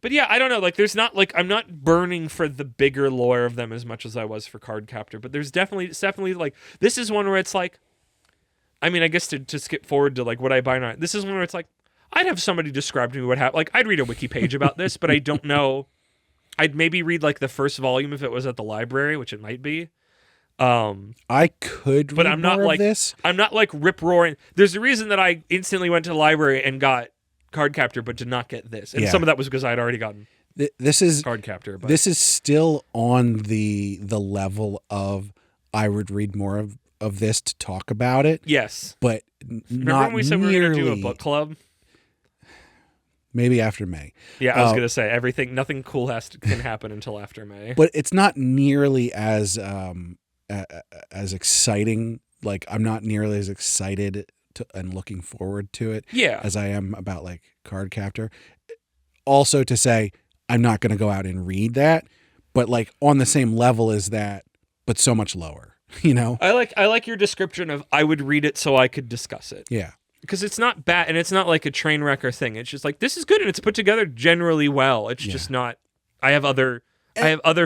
But yeah, I don't know. Like, there's not like I'm not burning for the bigger lore of them as much as I was for Cardcaptor. But it's definitely like this is one where it's like, I mean, I guess to skip forward to like what I buy now. This is one where it's like I'd have somebody describe to me what happened. Like I'd read a wiki page about this, but I don't know. I'd maybe read like the first volume if it was at the library, which it might be. I could, but read I'm not more like of this. I'm not like rip roaring. There's a reason that I instantly went to the library and got Cardcaptor, but did not get this. And Yeah. some of that was because I had already gotten This is Cardcaptor. But this is still on the level of I would read more of this to talk about it, yes. but Remember not when we said we were going to do a book club? Maybe after May. Yeah, I was going to say nothing cool can happen until after May. But it's not nearly as exciting. Like I'm not nearly as excited and looking forward to it Yeah. as I am about like Cardcaptor. Also to say I'm not going to go out and read that, but like on the same level as that, but so much lower, you know? I like your description of I would read it so I could discuss it. Yeah. Because it's not bad, and it's not like a train wreck or thing. It's just like, this is good, and it's put together generally well. It's just not... I have other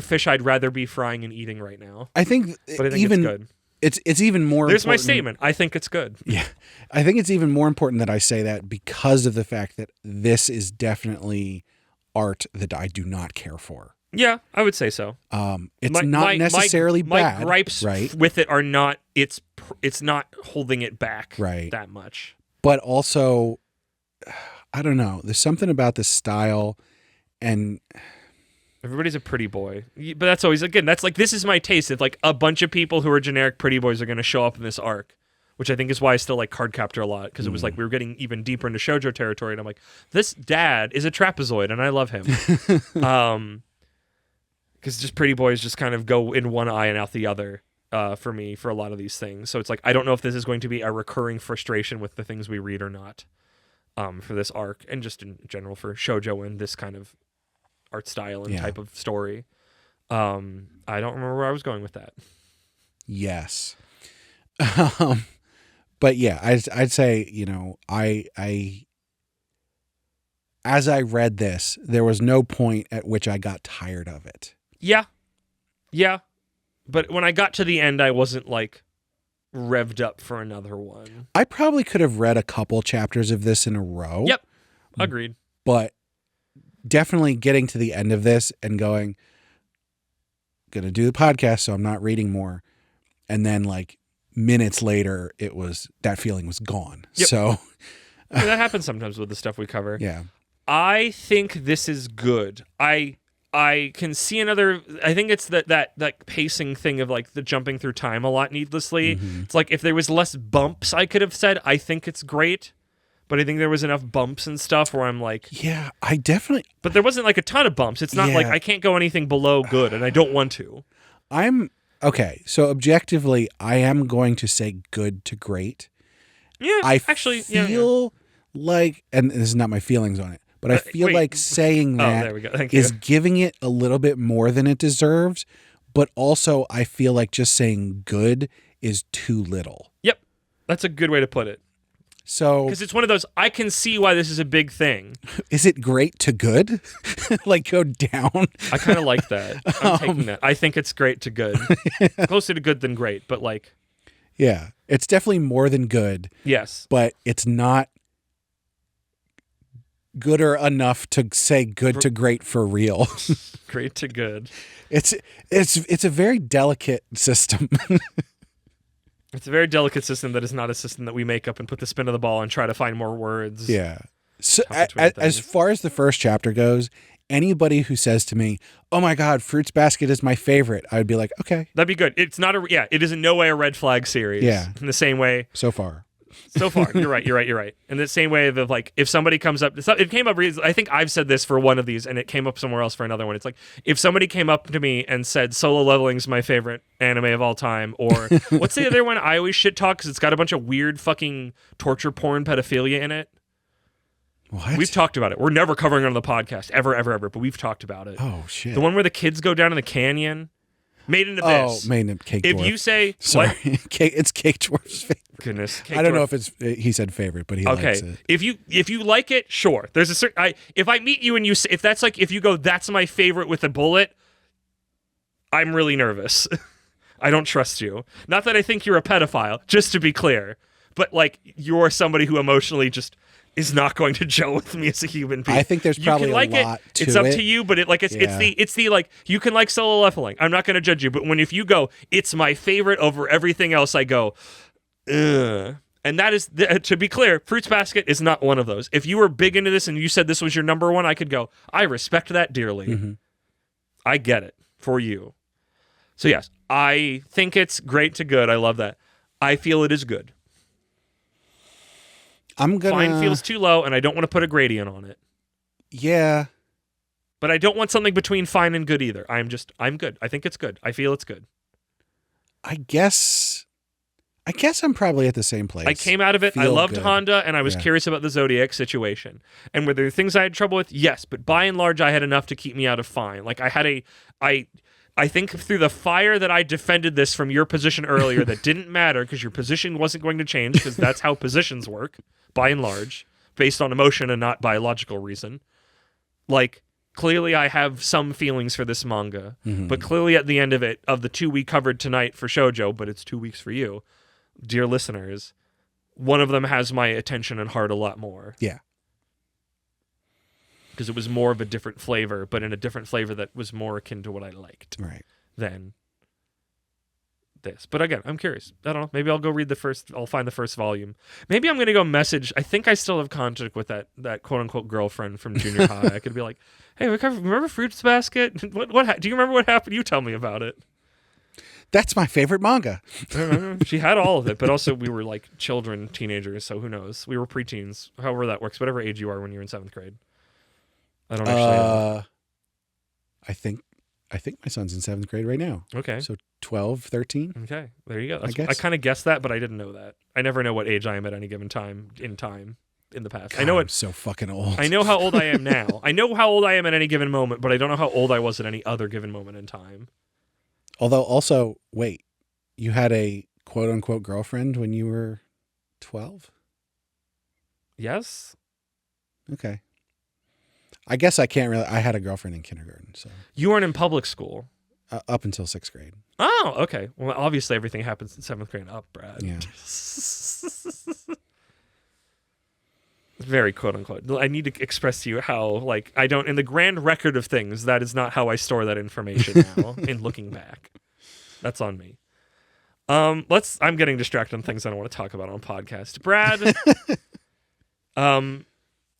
fish I'd rather be frying and eating right now. I think, But I think even it's good. It's even more There's my important. statement. I think it's good. Yeah. I think it's even more important that I say that because of the fact that this is definitely art that I do not care for. Yeah, I would say so. It's not necessarily bad. My gripes right? with it are not... It's not holding it back Right. that much. But also, I don't know. There's something about the style and... Everybody's a pretty boy. But that's always, again, that's like, this is my taste. It's like a bunch of people who are generic pretty boys are going to show up in this arc, which I think is why I still like Cardcaptor a lot, because it was like we were getting even deeper into shoujo territory, and I'm like, this dad is a trapezoid, and I love him. Because just pretty boys just kind of go in one eye and out the other for me for a lot of these things. So it's like, I don't know if this is going to be a recurring frustration with the things we read or not for this arc, and just in general for shoujo and this kind of art style and type of story. I don't remember where I was going with that. Yes. But yeah, I'd say, you know, I as I read this, there was no point at which I got tired of it. Yeah. Yeah. But when I got to the end, I wasn't like revved up for another one. I probably could have read a couple chapters of this in a row. Yep. Agreed. But definitely getting to the end of this and going, gonna do the podcast, so I'm not reading more. And then like minutes later, that feeling was gone. Yep. So Yeah, that happens sometimes with the stuff we cover. yeah. I think this is good. I can see another. I think it's that pacing thing of like the jumping through time a lot needlessly. Mm-hmm. It's like if there was less bumps, I could have said I think it's great, but I think there was enough bumps and stuff where I'm like, Yeah, I definitely. but there wasn't like a ton of bumps. It's not like Yeah. I can't go anything below good, and I don't want to. Okay, so objectively, I am going to say good to great. Yeah, I actually feel like, and this is not my feelings on it, but I feel wait. like saying Oh, that there we go. Thank you. is giving it a little bit more than it deserves, but also I feel like just saying good is too little. Yep, that's a good way to put it. So Because it's one of those, I can see why this is a big thing. is it great to good? Like go down? I kind of like that. I'm taking that. I think it's great to good. Closer to good than great, but like, Yeah, it's definitely more than good, yes. but it's not gooder enough to say good to great for real. Great to good. It's a very delicate system. It's a very delicate system that is not a system that we make up and put the spin of the ball and try to find more words. Yeah. So between as things. far as the first chapter goes, anybody who says to me, "Oh my God, Fruits Basket is my favorite," I would be like, "Okay." That'd be good. It's not it is in no way a red flag series. Yeah. In the same way, So far. so far, you're right. In the same way of like, if somebody comes up, it came up, I think I've said this for one of these and it came up somewhere else for another one. It's like, if somebody came up to me and said Solo Leveling's my favorite anime of all time, or what's the other one I always shit talk because it's got a bunch of weird fucking torture porn pedophilia in it. What? We've talked about it. We're never covering it on the podcast, ever, but we've talked about it. Oh shit. The one where the kids go down in the canyon. Made in Oh, Abyss. Made in Cake If Dwarf. you say Sorry, what? It's Cake Dwarf's favorite. Goodness, Cake I don't Dwarf. know if it's he said favorite, but he likes it. If you like it, sure. There's a certain. If I meet you and you say, if that's like, if you go, that's my favorite with a bullet, I'm really nervous. I don't trust you. Not that I think you're a pedophile, just to be clear, but like you're somebody who emotionally just is not going to gel with me as a human being. I think there's probably you can like a lot it. to It's up it. to you, but it's the like you can like solo leveling. I'm not going to judge you, but if you go, it's my favorite over everything else, I go, ugh. And that is, to be clear, Fruits Basket is not one of those. If you were big into this and you said this was your number one, I could go, I respect that dearly. Mm-hmm. I get it for you. So yes, I think it's great to good. I love that. I feel it is good. Fine feels too low, and I don't want to put a gradient on it. Yeah. But I don't want something between fine and good either. I'm good. I think it's good. I feel it's good. I guess I'm probably at the same place. I came out of it. I loved good. Honda, and I was curious about the Zodiac situation. And were there things I had trouble with? Yes, but by and large, I had enough to keep me out of fine. Like I think through the fire that I defended this from your position earlier, that didn't matter because your position wasn't going to change because that's how positions work, by and large, based on emotion and not biological reason. Like, clearly I have some feelings for this manga, but clearly at the end of it, of the 2 we covered tonight for Shojo, but it's 2 weeks for you, dear listeners, one of them has my attention and heart a lot more. Yeah. Because it was more of a different flavor, but in a different flavor that was more akin to what I liked than this. But again, I'm curious. I don't know. Maybe I'll go read I'll find the first volume. Maybe I'm going to go message. I think I still have contact with that quote-unquote girlfriend from junior high. I could be like, hey, remember Fruits Basket? Do you remember what happened? You tell me about it. That's my favorite manga. She had all of it, but also we were like children, teenagers, so who knows? We were preteens, however that works, whatever age you are when you're in 7th grade. I don't actually know. I think my son's in 7th grade right now. Okay. So 12, 13. Okay. There you go. I I kind of guessed that, but I didn't know that. I never know what age I am at any given time in the past. God, I know I'm so fucking old. I know how old I am now. I know how old I am at any given moment, but I don't know how old I was at any other given moment in time. Although also, wait, you had a quote unquote girlfriend when you were 12? Yes. Okay. I guess I can't really. I had a girlfriend in kindergarten, so You weren't in public school. Up until 6th grade. Oh, okay. Well, obviously everything happens in 7th grade and up, Brad. Yeah. Very quote unquote. I need to express to you how, like, I don't, in the grand record of things, that is not how I store that information now in looking back. That's on me. I'm getting distracted on things I don't want to talk about on podcast. Brad,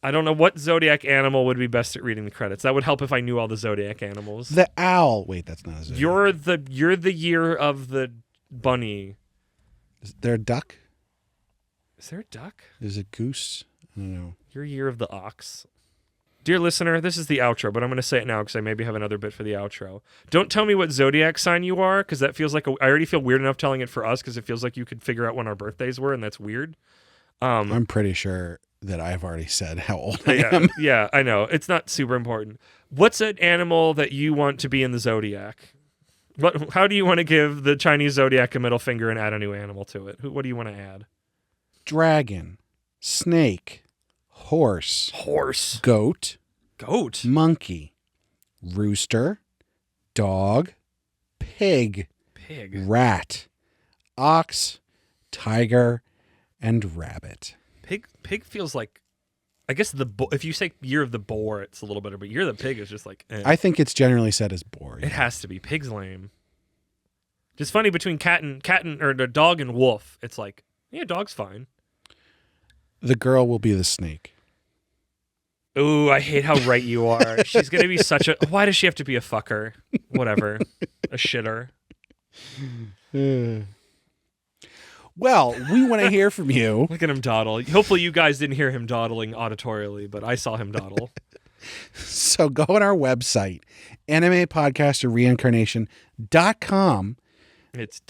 I don't know what zodiac animal would be best at reading the credits. That would help if I knew all the zodiac animals. The owl. Wait, that's not a zodiac. You're the year of the bunny. Is there a duck? Is there a duck? There's a goose. I don't know. Your year of the ox. Dear listener, this is the outro, but I'm going to say it now because I maybe have another bit for the outro. Don't tell me what zodiac sign you are, because that feels like I already feel weird enough telling it for us, because it feels like you could figure out when our birthdays were, and that's weird. I'm pretty sure that I've already said how old I am. Yeah, I know. It's not super important. What's an animal that you want to be in the zodiac? How do you want to give the Chinese zodiac a middle finger and add a new animal to it? What do you want to add? Dragon, snake, horse, goat, monkey, rooster, dog, pig, rat, ox, tiger, and rabbit. Pig feels like, I guess if you say year of the boar, it's a little better, but year of the pig is just like, eh. I think it's generally said as boar. Yeah. It has to be. Pig's lame. Just funny between cat and or the dog and wolf. It's like, yeah, dog's fine. The girl will be the snake. Ooh, I hate how right you are. She's gonna be such a. Why does she have to be a fucker? Whatever, a shitter. Well, we want to hear from you. Look at him dawdle. Hopefully you guys didn't hear him dawdling auditorially, but I saw him dawdle. So go on our website, animepodcasterreincarnation.com. It's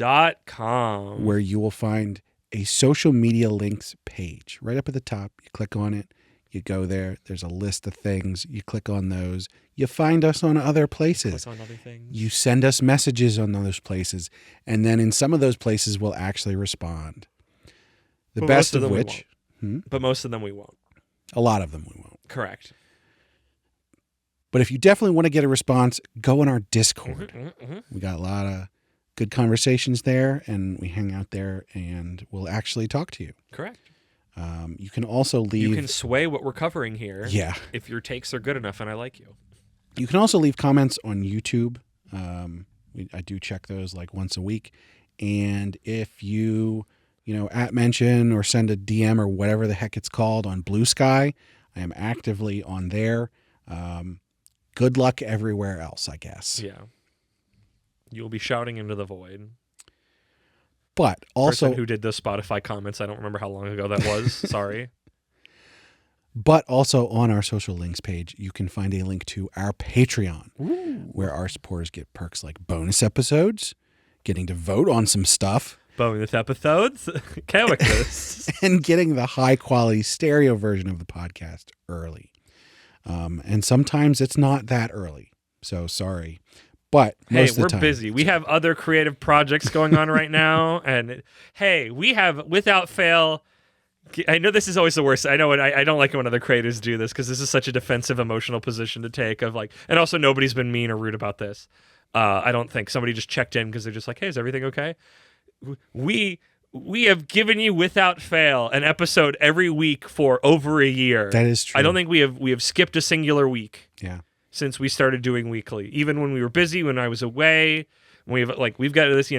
.com. Where you will find a social media links page. Right up at the top, you click on it. You go there. There's a list of things. You click on those. You find us on other places. Click on other things. You send us messages on those places. And then in some of those places, we'll actually respond. The But best most of of them we which, But most of them we won't. a lot of them we won't. Correct. But if you definitely want to get a response, go on our Discord. Mm-hmm. We got a lot of good conversations there, and we hang out there, and we'll actually talk to you. Correct. You can also leave... You can sway what we're covering here. Yeah. If your takes are good enough and I like you. You can also leave comments on YouTube. I do check those like once a week. And if you at mention or send a DM or whatever the heck it's called on Blue Sky, I am actively on there. Good luck everywhere else, I guess. Yeah. You'll be shouting into the void. But also... Person who did the Spotify comments, I don't remember how long ago that was. Sorry. But also on our social links page, you can find a link to our Patreon, where our supporters get perks like bonus episodes, getting to vote on some stuff, bonus episodes, characters, and getting the high-quality stereo version of the podcast early. And sometimes it's not that early, so sorry. But most of the we're time, busy. We have other creative projects going on right now. And we have, without fail, I know this is always the worst. I know, and I don't like it when other creators do this because this is such a defensive, emotional position to take of like, and also nobody's been mean or rude about this. I don't think somebody just checked in because they're just like, hey, is everything okay? We have given you without fail an episode every week for over a year. That is true. I don't think we have skipped a singular week. Yeah. Since we started doing weekly, even when we were busy, when I was away, we've got this,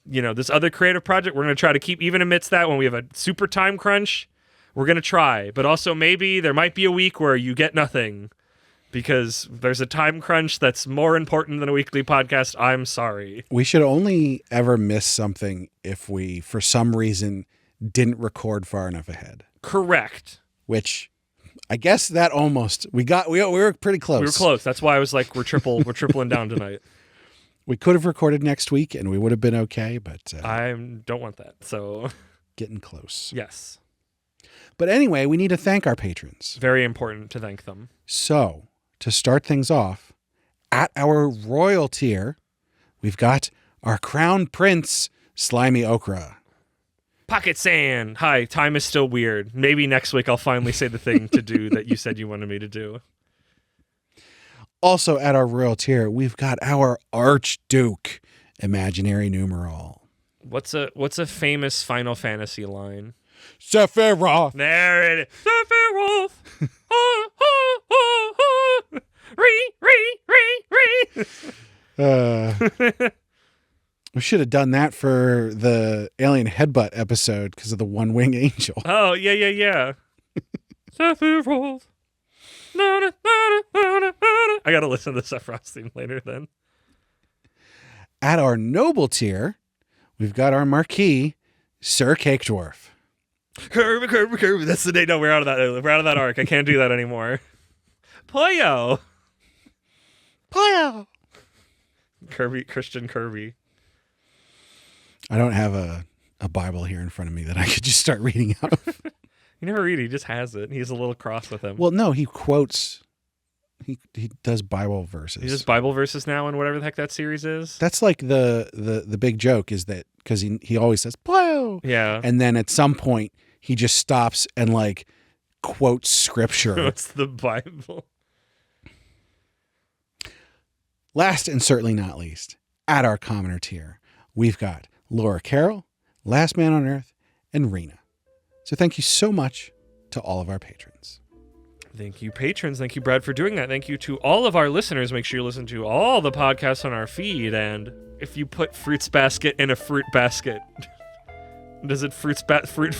this other creative project. We're going to try to keep, even amidst that, when we have a super time crunch, we're going to try. But also maybe there might be a week where you get nothing because there's a time crunch that's more important than a weekly podcast. I'm sorry. We should only ever miss something if we, for some reason, didn't record far enough ahead. Correct. Which... I guess that almost we were pretty close. We were close. That's why I was like, we're tripling down tonight. We could have recorded next week and we would have been okay, but I don't want that. So getting close. Yes. But anyway, we need to thank our patrons. Very important to thank them. So to start things off, at our royal tier, we've got our crown prince, Slimy Okra. Pocket Sand. Hi, time is still weird. Maybe next week I'll finally say the thing to do that you said you wanted me to do. Also at our royal tier, we've got our Archduke, Imaginary Numeral. What's a famous Final Fantasy line? Sephiroth. There it is. Sephiroth. Oh, oh, oh, oh. Re. We should have done that for the Alien Headbutt episode because of the One Wing Angel. Oh, yeah. Sephiroth. I got to listen to the Sephiroth theme later then. At our noble tier, we've got our marquee, Sir Cake Dwarf. Kirby. That's the day. No, we're out of that. We're out of that arc. I can't do that anymore. Poyo. Kirby, Christian Kirby. I don't have a Bible here in front of me that I could just start reading out of. You never read it. He just has it. He's a little cross with him. Well, no, he quotes. He does Bible verses. He does Bible verses now and whatever the heck that series is. That's like the big joke is that because he always says Poyo. Yeah. And then at some point he just stops and like quotes scripture. What's the Bible? Last and certainly not least, at our commoner tier, we've got Laura Carroll, Last Man on Earth, and Rena. So thank you so much to all of our patrons. Thank you, patrons. Thank you, Brad, for doing that. Thank you to all of our listeners. Make sure you listen to all the podcasts on our feed. And if you put Fruits Basket in a fruit basket, does it fruits baskets?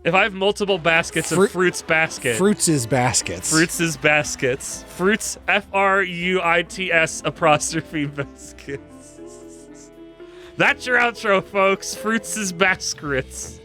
If I have multiple baskets of Fruits Basket. Fruits is baskets. Fruits is baskets. Fruits, Fruits apostrophe baskets. That's your outro, folks. Fruits is baskets.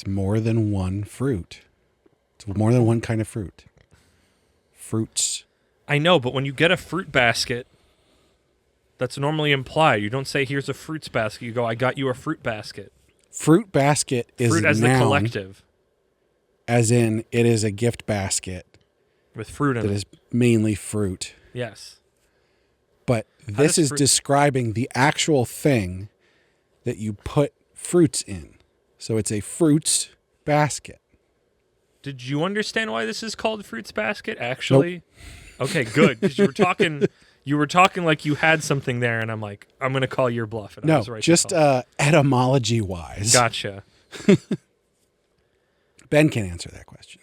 It's more than one fruit. It's more than one kind of fruit. Fruits. I know, but when you get a fruit basket, that's normally implied. You don't say, here's a fruits basket. You go, I got you a fruit basket. Fruit basket is fruit as noun, the collective. As in, it is a gift basket. With fruit in it. That is mainly fruit. Yes. But this is describing the actual thing that you put fruits in. So it's a fruits basket. Did you understand why this is called fruits basket, actually? Nope. Okay, good. Because you were talking like you had something there, and I'm like, I'm going to call your bluff. And I was right just etymology-wise. Gotcha. Ben can answer that question.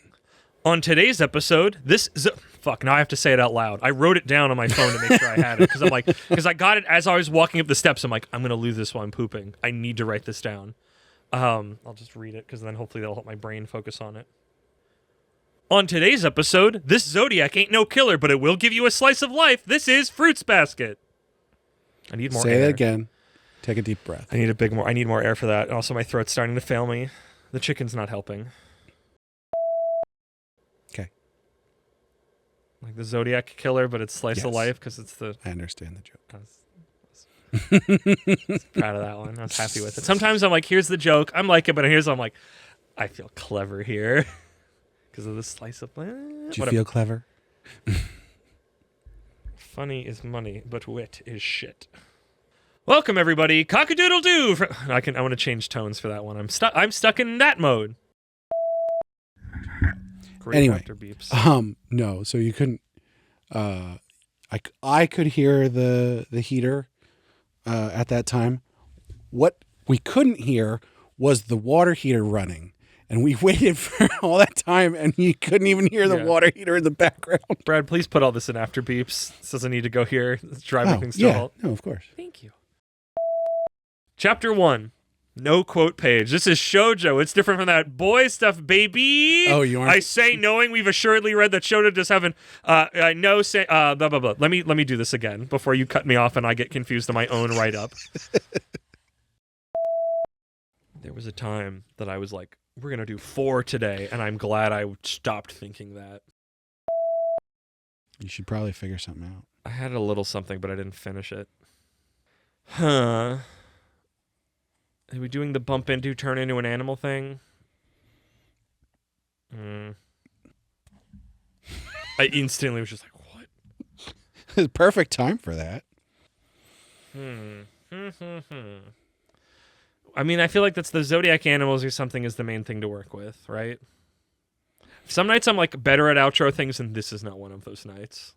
On today's episode, now I have to say it out loud. I wrote it down on my phone to make sure I had it, because I got it as I was walking up the steps. I'm like, I'm going to lose this while I'm pooping. I need to write this down. I'll just read it, because then hopefully that'll help my brain focus on it. On today's episode, this zodiac ain't no killer, but it will give you a slice of life. This is Fruits Basket. I need more air. Say that again. Take a deep breath. I need more air for that. And also, my throat's starting to fail me. The chicken's not helping. Okay. Like the Zodiac killer, but it's slice of life because it's the... I understand the joke. I was proud of that one. I was happy with it. Sometimes I'm like, here's the joke. I'm like it, but I'm like, I feel clever here. Because of the slice of... Do you feel clever? Funny is money, but wit is shit. Welcome, everybody. Cock-a-doodle-doo! I want to change tones for that one. I'm stuck in that mode. Great anyway, after beeps. No, so you couldn't... I could hear the heater at that time. What we couldn't hear was the water heater running. And we waited for all that time, and you couldn't even hear the water heater in the background. Brad, please put all this in after beeps. This doesn't need to go here. It's driving things to a halt. No, of course. Thank you. Chapter 1. No quote page. This is shojo. It's different from that boy stuff, baby. Oh, you aren't. I say, knowing we've assuredly read that shojo just haven't. Blah blah blah. Let me do this again before you cut me off and I get confused on my own write up. There was a time that I was like, we're going to do 4 today, and I'm glad I stopped thinking that. You should probably figure something out. I had a little something, but I didn't finish it. Huh. Are we doing the bump into, turn into an animal thing? I instantly was just like, what? It's perfect time for that. I mean, I feel like that's the zodiac animals or something is the main thing to work with, right? Some nights I'm like better at outro things, and this is not one of those nights.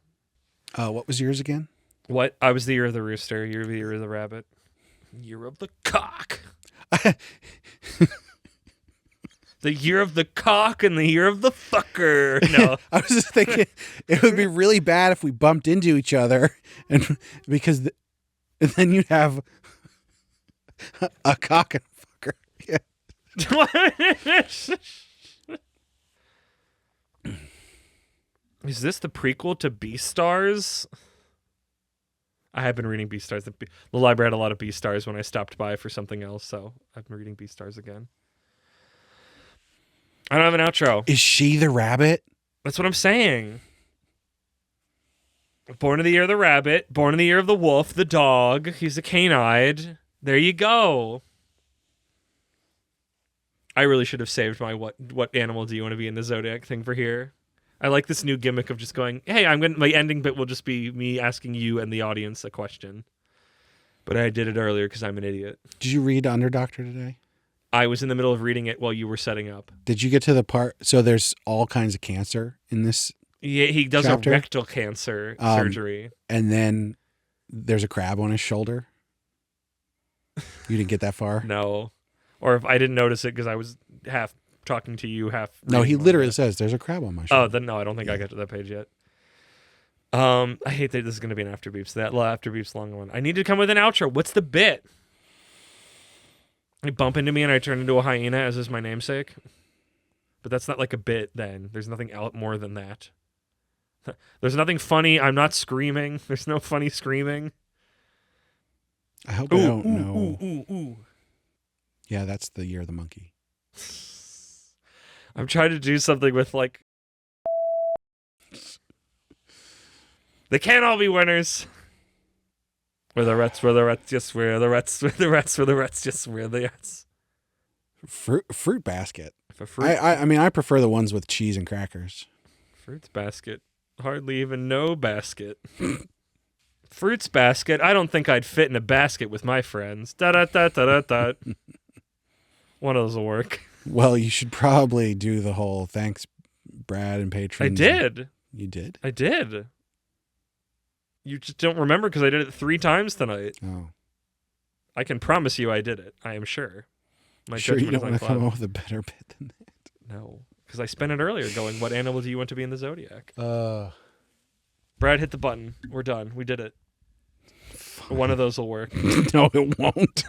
What was yours again? What? I was the year of the rooster. You're the year of the rabbit. Year of the cock. The year of the cock and the year of the fucker. No. I was just thinking it would be really bad if we bumped into each other, and because then you'd have a cock and a fucker. Yeah. Is this the prequel to Beastars? I have been reading Beastars. The library had a lot of Beastars when I stopped by for something else, so I've been reading Beastars again. I don't have an outro. Is she the rabbit? That's what I'm saying. Born in the year of the rabbit. Born in the year of the wolf, the dog. He's a canine. There you go. I really should have saved my what animal do you want to be in the Zodiac thing for here. I like this new gimmick of just going, hey, my ending bit will just be me asking you and the audience a question. But I did it earlier because I'm an idiot. Did you read Under Doctor today? I was in the middle of reading it while you were setting up. Did you get to the part? So there's all kinds of cancer in this. Yeah, he does chapter? a rectal cancer surgery. And then there's a crab on his shoulder. You didn't get that far? No. Or if I didn't notice it because I was half talking to you, half... No, he literally says, there's a crab on my shoulder. Oh, then no, I don't think I got to that page yet. I hate that this is going to be an After Beeps. That After Beeps long one. I need to come with an outro. What's the bit? You bump into me and I turn into a hyena, as is my namesake. But that's not like a bit then. There's nothing out more than that. There's nothing funny. I'm not screaming. There's no funny screaming. I hope I don't know. Ooh. Yeah, that's the year of the monkey. I'm trying to do something with like. They can't all be winners. Where the rats, just where the rats, where the rats, where the rats, just where the rats. Fruit basket. If a fruit, I mean, I prefer the ones with cheese and crackers. Fruits basket. Hardly even no basket. Fruits basket. I don't think I'd fit in a basket with my friends. Da da da da da da. One of those will work. Well, you should probably do the whole thanks, Brad and patrons. I did. You did? I did. You just don't remember because I did it 3 times tonight. Oh. I can promise you I did it. I am sure. My Sure you judgment don't is want to come unclouded. up with a better bit than that? No, because I spent it earlier going, what animal do you want to be in the zodiac? Uh, Brad, hit the button. We're done. We did it. One of those will work. No, it won't.